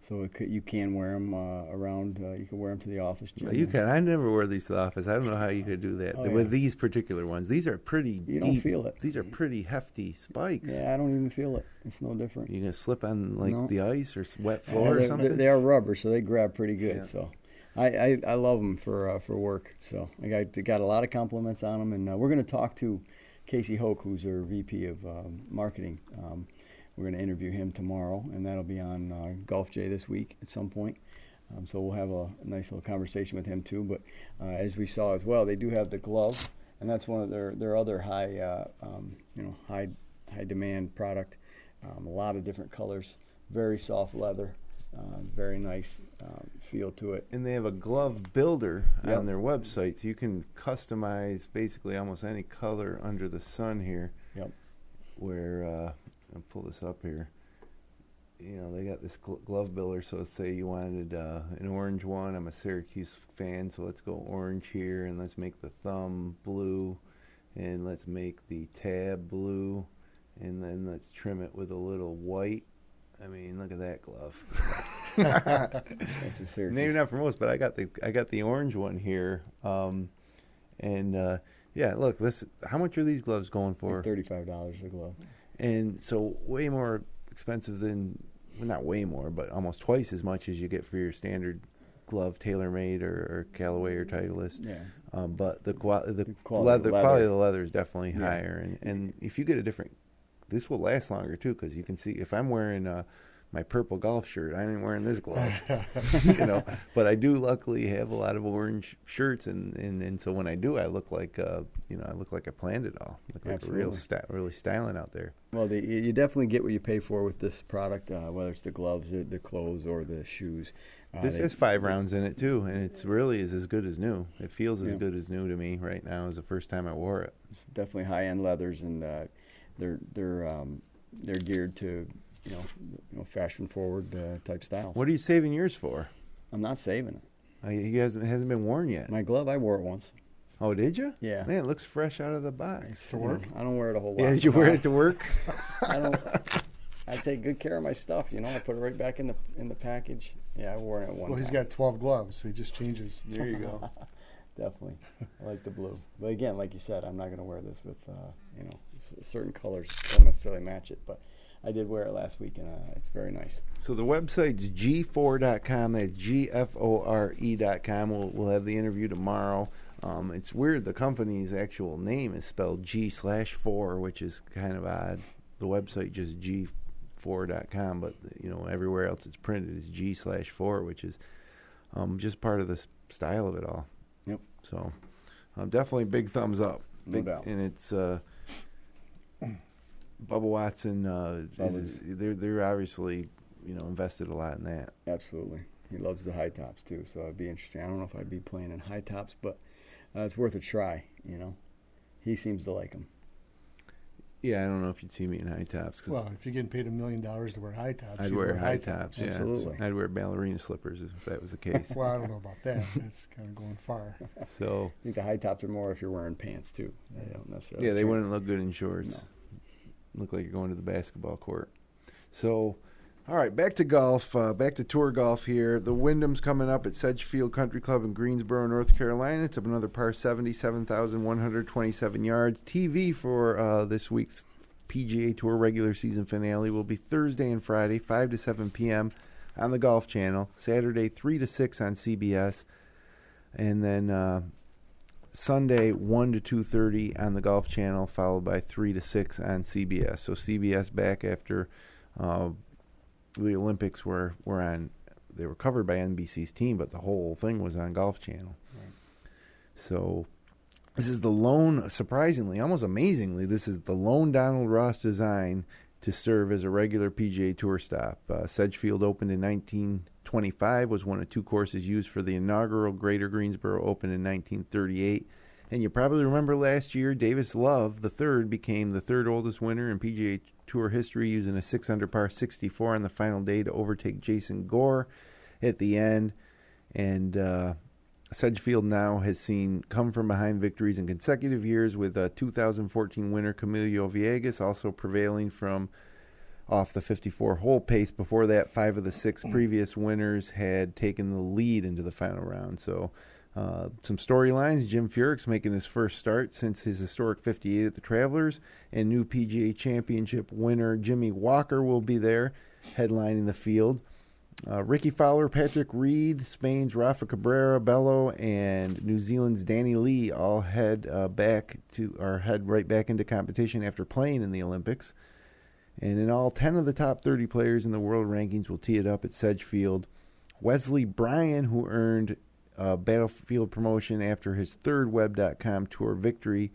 So you can wear them around. You can wear them to the office gym. You can. I never wear these to the office. I don't know how you could do that with these particular ones. These are pretty deep. You don't feel it. These are pretty hefty spikes. Yeah, I don't even feel it. It's no different. You're going to slip on the ice or wet floor or something? They are rubber, so they grab pretty good. Yeah. So I love them for work. So I got a lot of compliments on them, and we're going to talk to Casey Hoke, who's our VP of marketing. We're going to interview him tomorrow, and that'll be on Golf J this week at some point. So we'll have a nice little conversation with him too. But as we saw as well, they do have the glove, and that's one of their other high demand product. A lot of different colors, very soft leather, very nice feel to it. And they have a glove builder on their website, so you can customize basically almost any color under the sun here. Yep. Where I'll pull this up here. You know, they got this glove builder, so let's say you wanted an orange one. I'm a Syracuse fan, so let's go orange here, and let's make the thumb blue, and let's make the tab blue, and then let's trim it with a little white. I mean, look at that glove. That's a Syracuse. Maybe not for most, but I got the orange one here. Yeah, look, this. How much are these gloves going for? Like $35 a glove. And so way more expensive than, well, not way more, but almost twice as much as you get for your standard glove, TaylorMade or Callaway or Titleist. Yeah. But the quality of the leather is definitely higher. And if you get a different, this will last longer too, because you can see if I'm wearing my purple golf shirt, I ain't wearing this glove, But I do luckily have a lot of orange shirts, and so when I do, I look like I look like I planned it all. Look like really styling out there. Well, you definitely get what you pay for with this product, whether it's the gloves, or the clothes, or the shoes. This has 5 rounds in it too, and it's really is as good as new. It feels as good as new to me right now as the first time I wore it. It's definitely high-end leathers, and they're geared to fashion forward type styles. What are you saving yours for? I'm not saving it. It hasn't been worn yet. My glove, I wore it once. Oh, did you? Yeah. Man, it looks fresh out of the box. To work? I don't wear it a whole lot. Yeah, did you wear it to work? I don't. I take good care of my stuff. I put it right back in the package. Yeah, I wore it one. Well, he's got 12 gloves, so he just changes. There you go. Definitely, I like the blue. But again, like you said, I'm not going to wear this with certain colors don't necessarily match it, but I did wear it last week, and it's very nice. So the website's g4.com. That's GFORE.com. We'll have the interview tomorrow. It's weird. The company's actual name is spelled G/FORE, which is kind of odd. The website just G4.com, but everywhere else it's printed as G/FORE, which is just part of the style of it all. Yep. So definitely big thumbs up. No doubt. And it's Bubba Watson. They're obviously invested a lot in that. Absolutely. He loves the high tops too, so it'd be interesting. I don't know if I'd be playing in high tops, but it's worth a try. He seems to like them. Yeah, I don't know if you'd see me in high tops. Well, if you're getting paid $1 million to wear high tops, I'd wear high tops. Yeah, absolutely. I'd wear ballerina slippers if that was the case. Well, I don't know about that. That's kind of going far. So I think the high tops are more if you're wearing pants too. They don't necessarily. Yeah, they wouldn't look good in shorts. No. Look like you're going to the basketball court. So, all right, back to golf. Back to tour golf here. The Wyndham's coming up at Sedgefield Country Club in Greensboro, North Carolina. It's up another par 77,127 yards. TV for this week's PGA Tour regular season finale will be Thursday and Friday, 5 to 7 p.m. on the Golf Channel. Saturday, 3 to 6 on CBS. And then Sunday, 1 to 2:30 on the Golf Channel, followed by 3 to 6 on CBS. So CBS back after the Olympics were on. They were covered by NBC's team, but the whole thing was on Golf Channel. Right. So this is the lone, surprisingly, almost amazingly, this is the lone Donald Ross design to serve as a regular PGA Tour stop. Sedgefield opened in 1925, was one of 2 courses used for the inaugural Greater Greensboro Open in 1938. And you probably remember last year, Davis Love, the third, became the 3rd oldest winner in PGA Tour history, using a 6-under par 64 on the final day to overtake Jason Gore at the end. And Sedgefield now has seen come from behind victories in consecutive years, with 2014 winner Camilo Villegas also prevailing from off the 54-hole pace. Before that, 5 of the 6 previous winners had taken the lead into the final round. So some storylines: Jim Furyk's making his first start since his historic 58 at the Travelers, and new PGA Championship winner Jimmy Walker will be there headlining the field. Ricky Fowler, Patrick Reed, Spain's Rafa Cabrera Bello, and New Zealand's Danny Lee all head right back into competition after playing in the Olympics. And in all, 10 of the top 30 players in the world rankings will tee it up at Sedgefield. Wesley Bryan, who earned a Battlefield promotion after his third Web.com Tour victory,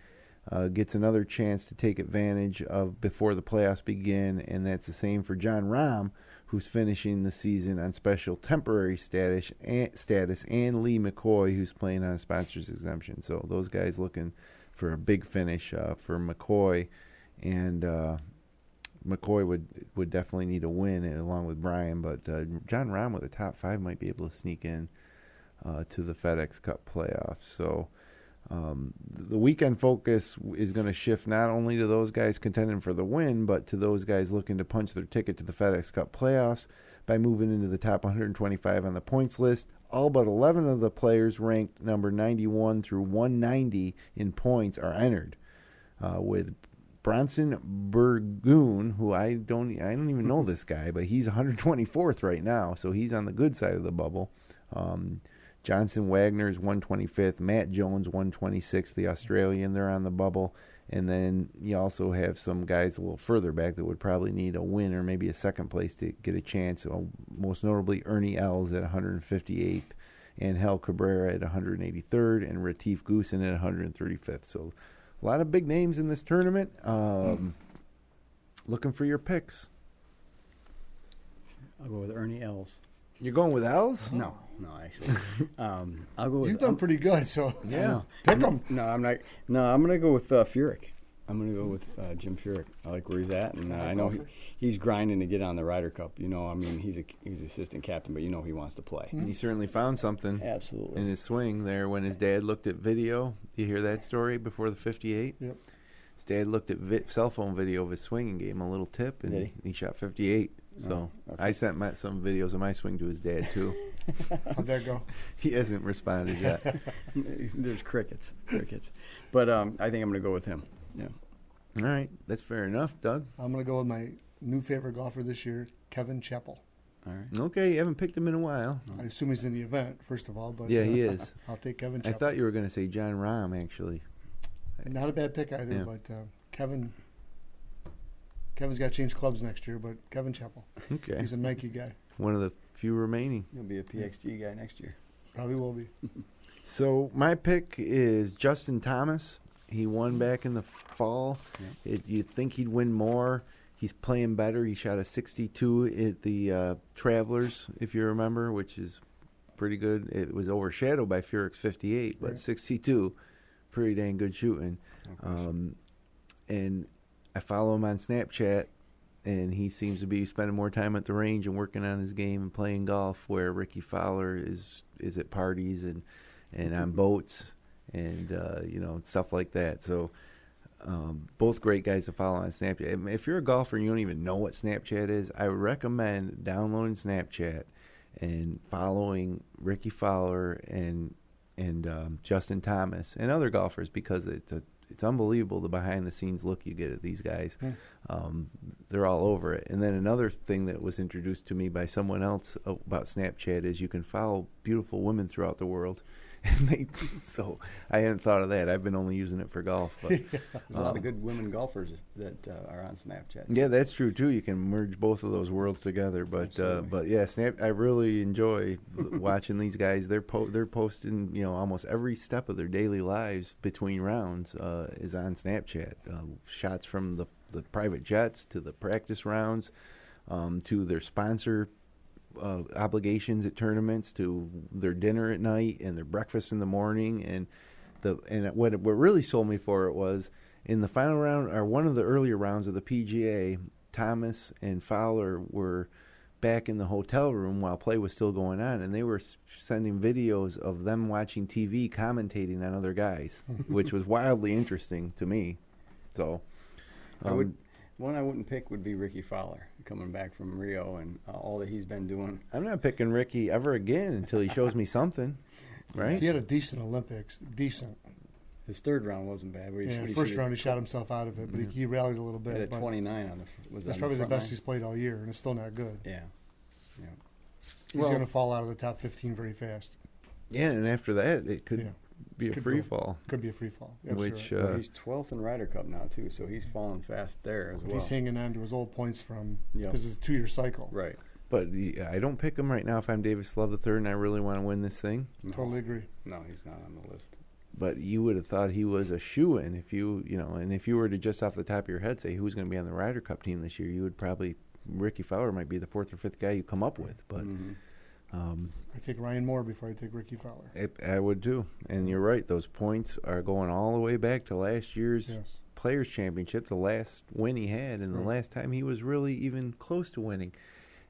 gets another chance to take advantage of before the playoffs begin, and that's the same for John Rahm, who's finishing the season on special temporary status, and Lee McCoy, who's playing on a sponsor's exemption. So those guys looking for a big finish for McCoy, and McCoy would definitely need a win along with Bryan, but John Rahm with a top 5 might be able to sneak in to the FedEx Cup playoffs. So the weekend focus is going to shift not only to those guys contending for the win, but to those guys looking to punch their ticket to the FedEx Cup playoffs by moving into the top 125 on the points list. All but 11 of the players ranked number 91 through 190 in points are entered, with Bronson Burgoon, who I don't even know this guy, but he's 124th right now, so he's on the good side of the bubble. Johnson Wagner's 125th, Matt Jones 126th, the Australian, they're on the bubble. And then you also have some guys a little further back that would probably need a win or maybe a second place to get a chance. Most notably, Ernie Els at 158th, Angel Cabrera at 183rd, and Retief Goosen at 135th. So a lot of big names in this tournament. Looking for your picks. I'll go with Ernie Els. You're going with Els? No, actually. I'll go with... You've done pretty good, so yeah. Pick them. No, I'm not. No, I'm going to go with Furyk. I'm going to go with Jim Furyk. I like where he's at, and I know he's grinding to get on the Ryder Cup. He's assistant captain, but he wants to play. He certainly found something. Absolutely. In his swing there when his dad looked at video. Do you hear that story before the 58? Yep. His dad looked at cell phone video of his swing and gave him a little tip, and he shot 58. So okay. I sent some videos of my swing to his dad, too. How'd that go? He hasn't responded yet. There's crickets. But I think I'm going to go with him. Yeah. All right. That's fair enough, Doug. I'm going to go with my new favorite golfer this year, Kevin Chappell. All right. Okay, you haven't picked him in a while. I assume he's in the event, first of all. But yeah, he is. I'll take Kevin I Chappell. thought you were going to say John Rahm, actually. Not a bad pick either, Yeah. but Kevin's got to change clubs next year, but Kevin Chappell. Okay. He's a Nike guy. One of the few remaining. He'll be a PXG guy next year. Probably will be. So my pick is Justin Thomas. He won back in the fall. Yeah. You'd think he'd win more. He's playing better. He shot a 62 at the Travelers, if you remember, which is pretty good. It was overshadowed by Furyk's 58, but right. 62, pretty dang good shooting. And I follow him on Snapchat, and he seems to be spending more time at the range and working on his game and playing golf, where Ricky Fowler is at parties and on boats and stuff like that. So both great guys to follow on Snapchat. If you're a golfer and you don't even know what Snapchat is, I would recommend downloading Snapchat and following Ricky Fowler and Justin Thomas and other golfers, because it's unbelievable the behind-the-scenes look you get at these guys. They're all over it. And then another thing that was introduced to me by someone else about Snapchat is you can follow beautiful women throughout the world. So I hadn't thought of that. I've been only using it for golf. But, There's a lot of good women golfers that are on Snapchat. Yeah, that's true too. You can merge both of those worlds together. But yeah, I really enjoy watching these guys. They're posting almost every step of their daily lives between rounds is on Snapchat. Shots from the private jets to the practice rounds to their sponsor obligations at tournaments, to their dinner at night and their breakfast in the morning. And what really sold me for it was in the final round, or one of the earlier rounds of the PGA, Thomas and Fowler were back in the hotel room while play was still going on, and they were sending videos of them watching TV commentating on other guys, which was wildly interesting to me. So one I wouldn't pick would be Ricky Fowler, coming back from Rio and all that he's been doing. I'm not picking Ricky ever again until he shows me something, right? He had a decent Olympics. Decent. His third round wasn't bad. First round he shot himself out of it, but he rallied a little bit. He had a 29 on the. That's probably the best he's played all year, and it's still not good. Yeah. He's going to fall out of the top 15 very fast. Yeah, and after that, it could be a free fall. Could be a free fall. Which Well, he's 12th in Ryder Cup now, too, so he's falling fast there as well. He's hanging on to his old points from, because it's a 2-year cycle. Right. But I don't pick him right now if I'm Davis Love III and I really want to win this thing. No. Totally agree. No, he's not on the list. But you would have thought he was a shoo-in if and if you were to just off the top of your head say who's going to be on the Ryder Cup team this year, you would probably, Ricky Fowler might be the 4th or 5th guy you come up with. But I take Ryan Moore before I take Ricky Fowler. I would too. And you're right, those points are going all the way back to last year's Players' Championship, the last win he had, and the last time he was really even close to winning.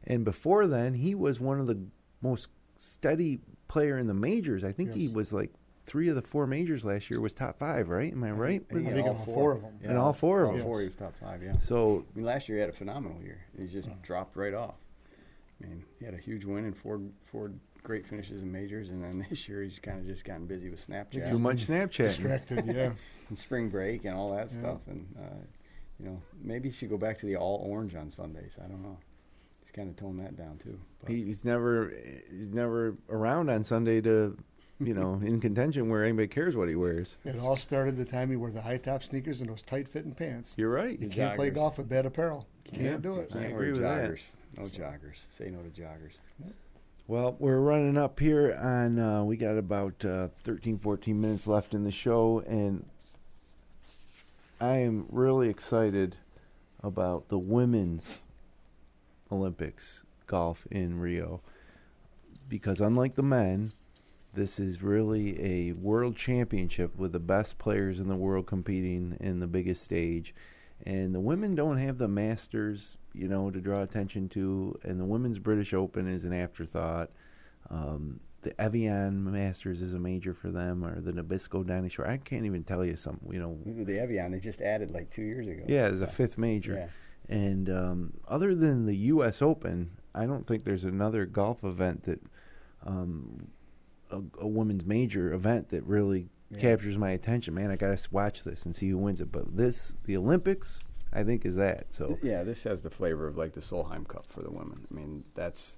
And before then, he was one of the most steady player in the majors. I think he was like 3 of the 4 majors last year was top 5, right? Am I right? I think all 4 of them. And all 4 of them. All 4 he was top 5, yeah. So I mean, last year he had a phenomenal year. He just dropped right off. I mean, he had a huge win and 4 great finishes in majors, and then this year he's kind of just gotten busy with Snapchat. Too much Snapchat. Distracted, yeah. And spring break and all that stuff. And, maybe he should go back to the all orange on Sundays. I don't know. He's kind of toned that down, too. But he's never around on Sunday to, in contention where anybody cares what he wears. It all started the time he wore the high-top sneakers and those tight-fitting pants. You're right. You can't play golf with bad apparel. Can't do it. I can't agree wear with joggers. No joggers. Say no to joggers. Well, we're running up here on, we got about 13, 14 minutes left in the show, and I am really excited about the women's Olympics golf in Rio, because unlike the men, this is really a world championship with the best players in the world competing in the biggest stage. And the women don't have the Masters, to draw attention to, and the Women's British Open is an afterthought. The Evian Masters is a major for them, or the Nabisco Downy Shore. I can't even tell you something, The Evian, they just added like 2 years ago. Yeah, it's a 5th major. Yeah. And other than the U.S. Open, I don't think there's another golf event that, a women's major event that really captures my attention. Man, I got to watch this and see who wins it. But the Olympics, I think, is that. So yeah, this has the flavor of like the Solheim Cup for the women. I mean, that's,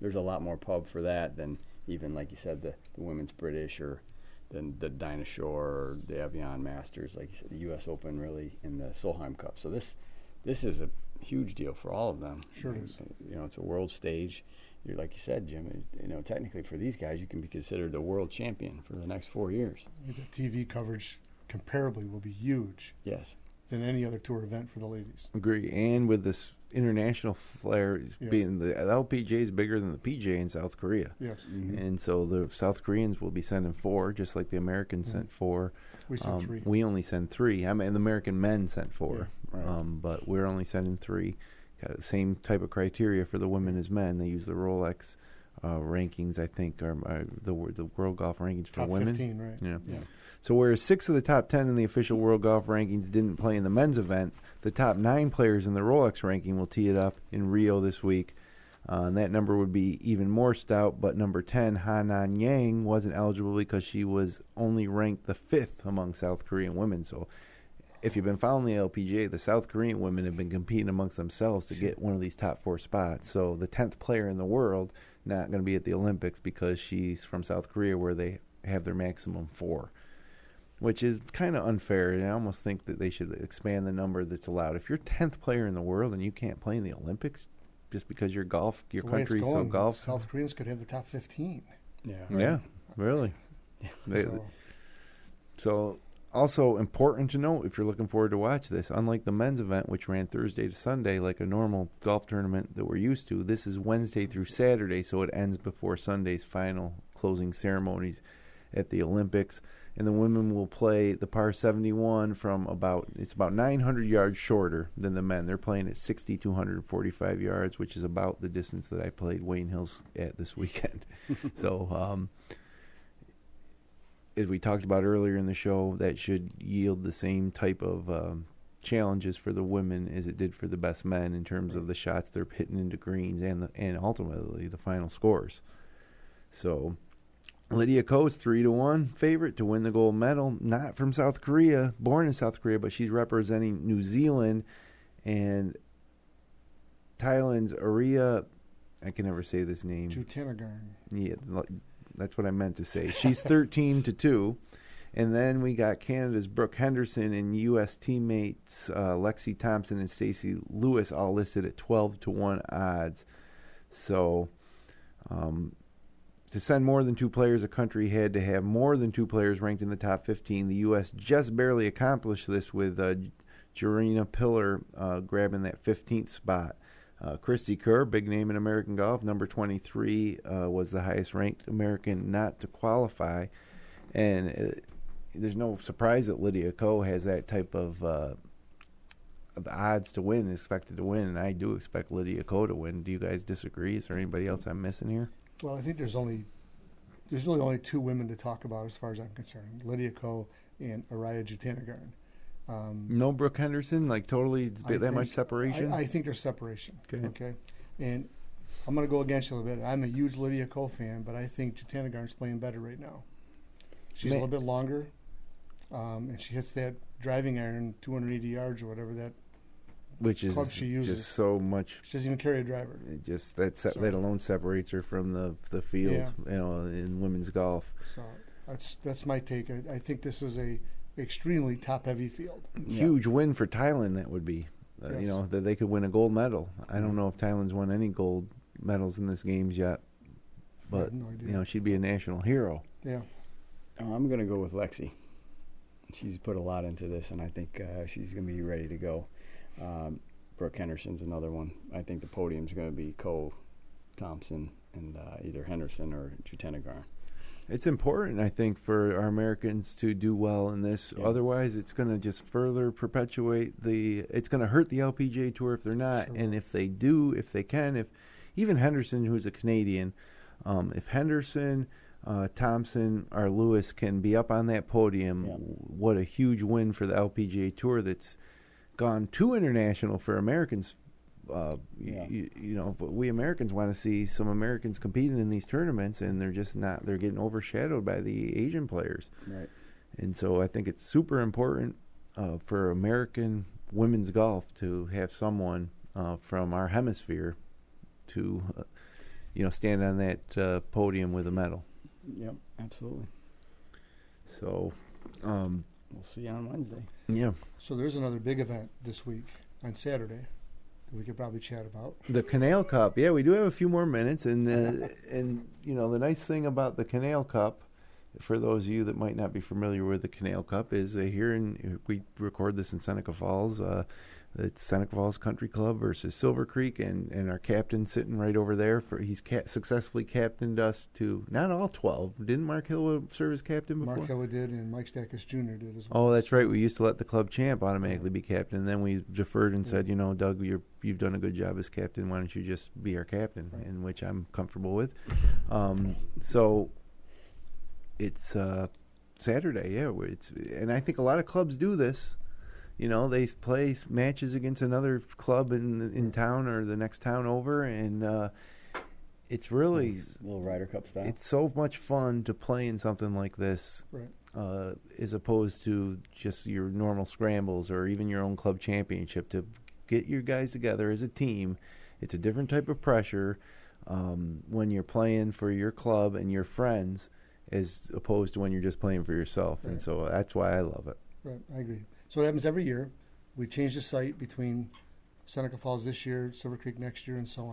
there's a lot more pub for that than even, like you said, the Women's British or than the Dinah Shore or the Evian Masters, like you said, the U.S. Open really, in the Solheim Cup. So this is a huge deal for all of them. Sure it is. It's a world stage. You're like you said, Jim. Technically for these guys, you can be considered the world champion for the next 4 years. I think the TV coverage comparably will be huge. Yes. Than any other tour event for the ladies. Agree. And with this international flair, being the LPGA is bigger than the PGA in South Korea. Yes. Mm-hmm. And so the South Koreans will be sending 4, just like the Americans sent 4. We sent 3. We only send 3. I mean, the American men sent 4, right. But we're only sending 3. Got the same type of criteria for the women as men. They use the Rolex rankings, I think, are the World Golf rankings for top women. 15, right? Yeah. So whereas 6 of the top 10 in the official World Golf rankings didn't play in the men's event, the top 9 players in the Rolex ranking will tee it up in Rio this week. And that number would be even more stout, but number 10, Hanan Yang, wasn't eligible because she was only ranked the 5th among South Korean women. So if you've been following the LPGA, the South Korean women have been competing amongst themselves to get one of these top 4 spots. So the 10th player in the world not going to be at the Olympics because she's from South Korea, where they have their maximum 4, which is kind of unfair. And I almost think that they should expand the number that's allowed. If you're 10th player in the world and you can't play in the Olympics just because your country's so golf. South Koreans could have the top 15. Yeah. Yeah, really. So also important to note, if you're looking forward to watch this, unlike the men's event, which ran Thursday to Sunday like a normal golf tournament that we're used to, this is Wednesday through Saturday, so it ends before Sunday's final closing ceremonies at the Olympics. And the women will play the par 71 from about 900 yards shorter than the men. They're playing at 6,245 yards, which is about the distance that I played Wayne Hills at this weekend. So, as we talked about earlier in the show, that should yield the same type of challenges for the women as it did for the best men in terms of the shots they're hitting into greens and ultimately the final scores. So Lydia Ko's 3-1 favorite to win the gold medal. Not from South Korea, born in South Korea, but she's representing New Zealand. And Thailand's Aria I can never say this name. Jutanagarn. Yeah, that's what I meant to say. She's 13-2. And then we got Canada's Brooke Henderson and U.S. teammates Lexi Thompson and Stacey Lewis all listed at 12-1 odds. So to send more than 2 players, a country had to have more than 2 players ranked in the top 15. The U.S. just barely accomplished this with Jarena Pillar grabbing that 15th spot. Christy Kerr, big name in American golf, number 23, was the highest-ranked American not to qualify. And there's no surprise that Lydia Ko has that type of the odds to win, expected to win, and I do expect Lydia Ko to win. Do you guys disagree? Is there anybody else I'm missing here? Well, I think there's really only 2 women to talk about as far as I'm concerned, Lydia Ko and Araya Jutanagarn. No Brooke Henderson, like totally much separation? I think there's separation. Okay. And I'm going to go against you a little bit. I'm a huge Lydia Ko fan, but I think Jutanagarn's playing better right now. She's a little bit longer, and she hits that driving iron 280 yards or whatever that which is club she uses. Just so much. She doesn't even carry a driver. It just that alone separates her from the field, in women's golf. So that's my take. I think this is a extremely top-heavy field. Huge win for Thailand, that would be. Yes. That they could win a gold medal. I don't know if Thailand's won any gold medals in this games yet, but no idea. she'd be a national hero. Yeah. I'm going to go with Lexi. She's put a lot into this, and I think she's going to be ready to go. Brooke Henderson's another one. I think the podium's going to be Ko, Thompson, and either Henderson or Jutanagarn. It's important, I think, for our Americans to do well in this. Yeah. Otherwise, it's going to just further perpetuate it's going to hurt the LPGA Tour if they're not. Sure. And if they do, if they can, if even Henderson, who's a Canadian, if Henderson, Thompson, or Lewis can be up on that podium, what a huge win for the LPGA Tour that's gone too international for Americans. But we Americans want to see some Americans competing in these tournaments, and they're just not. They're getting overshadowed by the Asian players. Right. And so I think it's super important for American women's golf to have someone from our hemisphere to, stand on that podium with a medal. Yep, absolutely. So we'll see you on Wednesday. Yeah. So there's another big event this week on Saturday that we could probably chat about. The Canal Cup. Yeah, we do have a few more minutes, and the nice thing about the Canal Cup, for those of you that might not be familiar with the Canal Cup, is we record this in Seneca Falls. It's Seneca Falls Country Club versus Silver Creek, and our captain sitting right over there. He's successfully captained us to not all 12. Didn't Mark Hill serve as captain before? Mark Hill did, and Mike Stackus Jr. did as well. Oh, that's right. We used to let the club champ automatically be captain. And then we deferred and said, Doug, you've done a good job as captain. Why don't you just be our captain? Right. In which I'm comfortable with. So it's Saturday, and I think a lot of clubs do this. They play matches against another club in town or the next town over, and it's really little Ryder Cup style. It's so much fun to play in something like this, right. As opposed to just your normal scrambles or even your own club championship. To get your guys together as a team, it's a different type of pressure when you're playing for your club and your friends, as opposed to when you're just playing for yourself. Right. And so that's why I love it. Right, I agree. So it happens every year. We change the site between Seneca Falls this year, Silver Creek next year, and so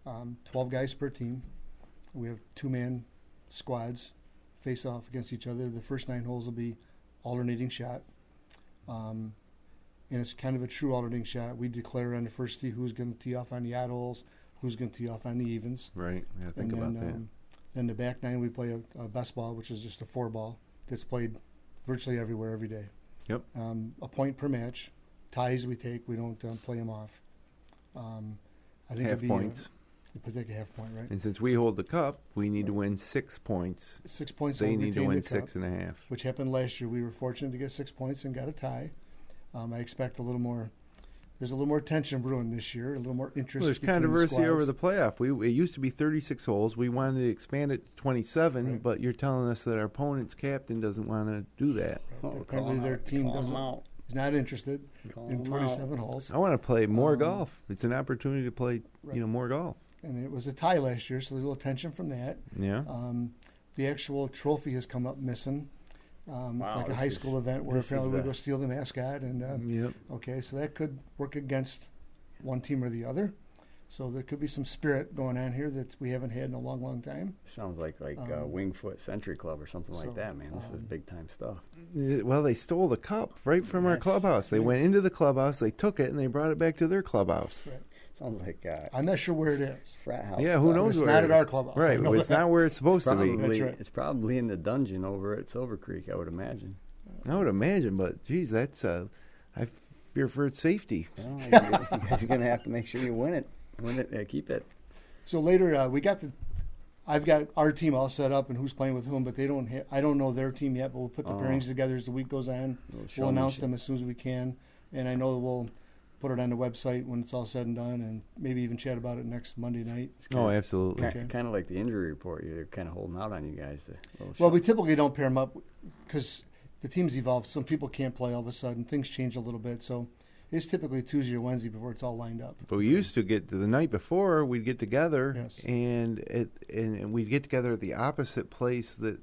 on. 12 guys per team. We have 2-man squads face off against each other. The first 9 holes will be alternating shot. And it's kind of a true alternating shot. We declare on the first tee who's going to tee off on the odd holes, who's going to tee off on the evens. Right, yeah, think about that. Then the back 9, we play a best ball, which is just a 4 ball that's played virtually everywhere every day. Yep. A point per match. Ties we take. We don't play them off. I think half points. You take a half point, right? And since we hold the cup, we need to win 6 points. 6 points. They need to win 6.5. Which happened last year. We were fortunate to get 6 points and got a tie. I expect a little more. There's a little more tension brewing this year. A little more interest. Well, there's controversy over the playoff. It used to be 36 holes. We wanted to expand it to 27, right. But you're telling us that our opponent's captain doesn't want to do that. Right. Apparently, their team doesn't. He's not interested in 27 holes. I want to play more golf. It's an opportunity to play, more golf. and it was a tie last year, so there's a little tension from that. Yeah. The actual trophy has come up missing. It's like a high school event where apparently we go steal the mascot, and Yep. okay, so that could work against one team or the other. So there could be some spirit going on here that we haven't had in a long, long time. Sounds like Wingfoot Century Club or something like that, man. This is big time stuff. Well, they stole the cup right from our clubhouse. They went into the clubhouse, they took it, and they brought it back to their clubhouse. Right. Sounds like I'm not sure where it is. frat house. Yeah, who stuff. knows It's where not it at is. our clubhouse. Right, I know it's that. not where it's supposed to be. That's right. It's probably in the dungeon over at Silver Creek, I would imagine. I would imagine, but geez, that's I fear for its safety. Well, you guys are going to have to make sure you win it, keep it. So later, I've got our team all set up and who's playing with whom, but they don't. I don't know their team yet, but we'll put the pairings together as the week goes on. We'll announce them as soon as we can, and I know that we'll put it on the website when it's all said and done, and maybe even chat about it next Monday night. Absolutely. Kind of like the injury report. You're kind of holding out on you guys. Well, we typically don't pair them up because the teams evolve. Some people can't play all of a sudden. Things change a little bit, so it's typically Tuesday or Wednesday before it's all lined up. But we used to get to the night before. We'd get together, Yes. and we'd get together at the opposite place that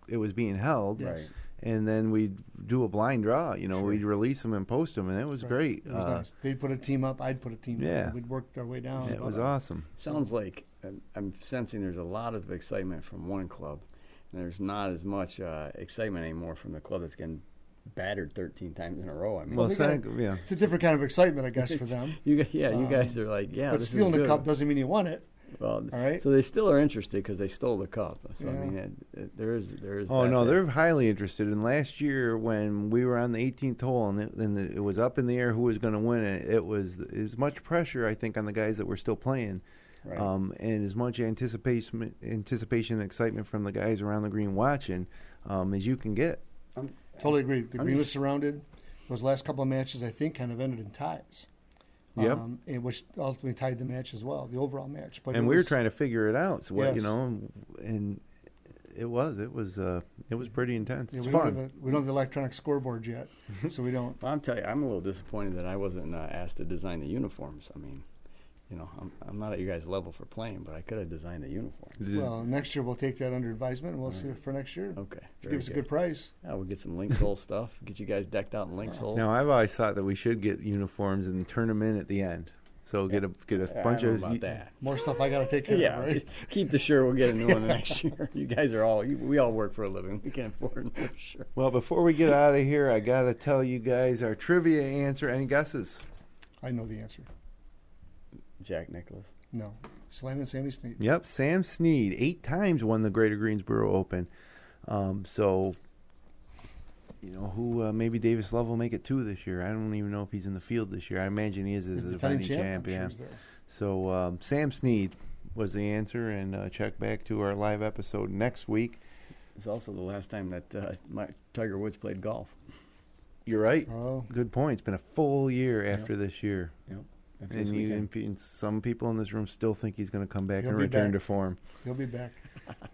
it was being held. Yes. Right. And then we'd do a blind draw. We'd release them and post them, and it was great. It was nice. They'd put a team up. I'd put a team Yeah. up. We'd work our way down. It was awesome. Sounds like I'm sensing there's a lot of excitement from one club, and there's not as much excitement anymore from the club that's getting battered 13 times in a row. I mean, Well, they yeah. It's a different kind of excitement, I guess, for them. you guys are like, But this stealing is the good. cup doesn't mean you won it. Well, all right. So they still are interested because they stole the cup. So I Yeah. mean, there is. Oh that no, there. they're highly interested. And last year, when we were on the 18th hole and it was up in the air who was going to win it, it was much pressure, I think, on the guys that were still playing, Right. and as much anticipation and excitement from the guys around the green watching as you can get. Totally agree. The green was surrounded. Those last couple of matches, I think, kind of ended in ties. Yep. Which ultimately tied the match as well, the overall match. But And we were trying to figure it out. So Yes. and it was pretty intense. Yeah, It's we fun. don't have the electronic scoreboard yet, so we don't. Well, I'm telling you, I'm a little disappointed that I wasn't asked to design the uniforms. I mean, I'm not at you guys' level for playing, but I could have designed the uniform. Well, next year we'll take that under advisement, and we'll see it for next year. Okay. If you give us a good price. Yeah, we'll get some link sole stuff. Get you guys decked out in link sole. Now, I've always thought that we should get uniforms and turn them in at the end. So get a bunch I don't of know about that. More stuff I got to take care Yeah, of, right? just keep the shirt. We'll get a new one the next year. You guys are we all work for a living. We can't afford another shirt. Well, before we get out of here, I got to tell you guys our trivia answer. Any guesses? I know the answer. Jack Nicklaus. No. Slam and Sammy Snead. Yep, Sam Snead 8 times won the Greater Greensboro Open. So, who maybe Davis Love will make it 2 this year. I don't even know if he's in the field this year. I imagine he is as a defending champ. I'm sure Yeah. he's there. So Sam Snead was the answer, and check back to our live episode next week. It's also the last time that Tiger Woods played golf. You're right. Oh, Good point. It's been a full year after this year. Yep. And some people in this room still think he's going to come back He'll and be return back. to form. he'll be back.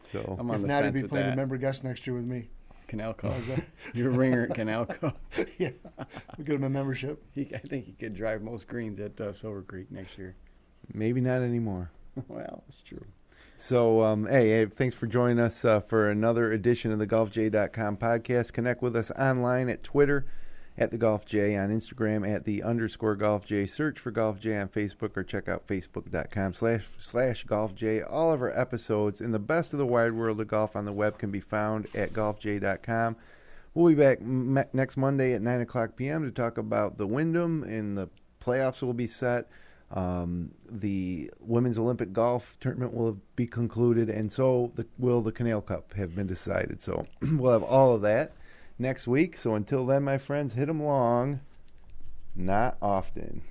So I'm on If the not, he'll fence be with playing a that. member guest next year with me. Canal Cup. How's that? Your ringer at Canal Cup. Yeah, we get him a membership. I think he could drive most greens at Silver Creek next year. maybe not anymore. Well, it's true. So, hey, thanks for joining us for another edition of the GolfJ.com podcast. Connect with us online at Twitter, at the GolfJ, on Instagram, at the _GolfJ. Search for GolfJ on Facebook or check out Facebook.com/GolfJ. All of our episodes in the best of the wide world of golf on the web can be found at GolfJ.com. We'll be back next Monday at 9 o'clock p.m. to talk about the Wyndham, and the playoffs will be set. The Women's Olympic Golf Tournament will be concluded, and so will the Canal Cup have been decided. So we'll have all of that next week. So until then, my friends, hit 'em long, not often.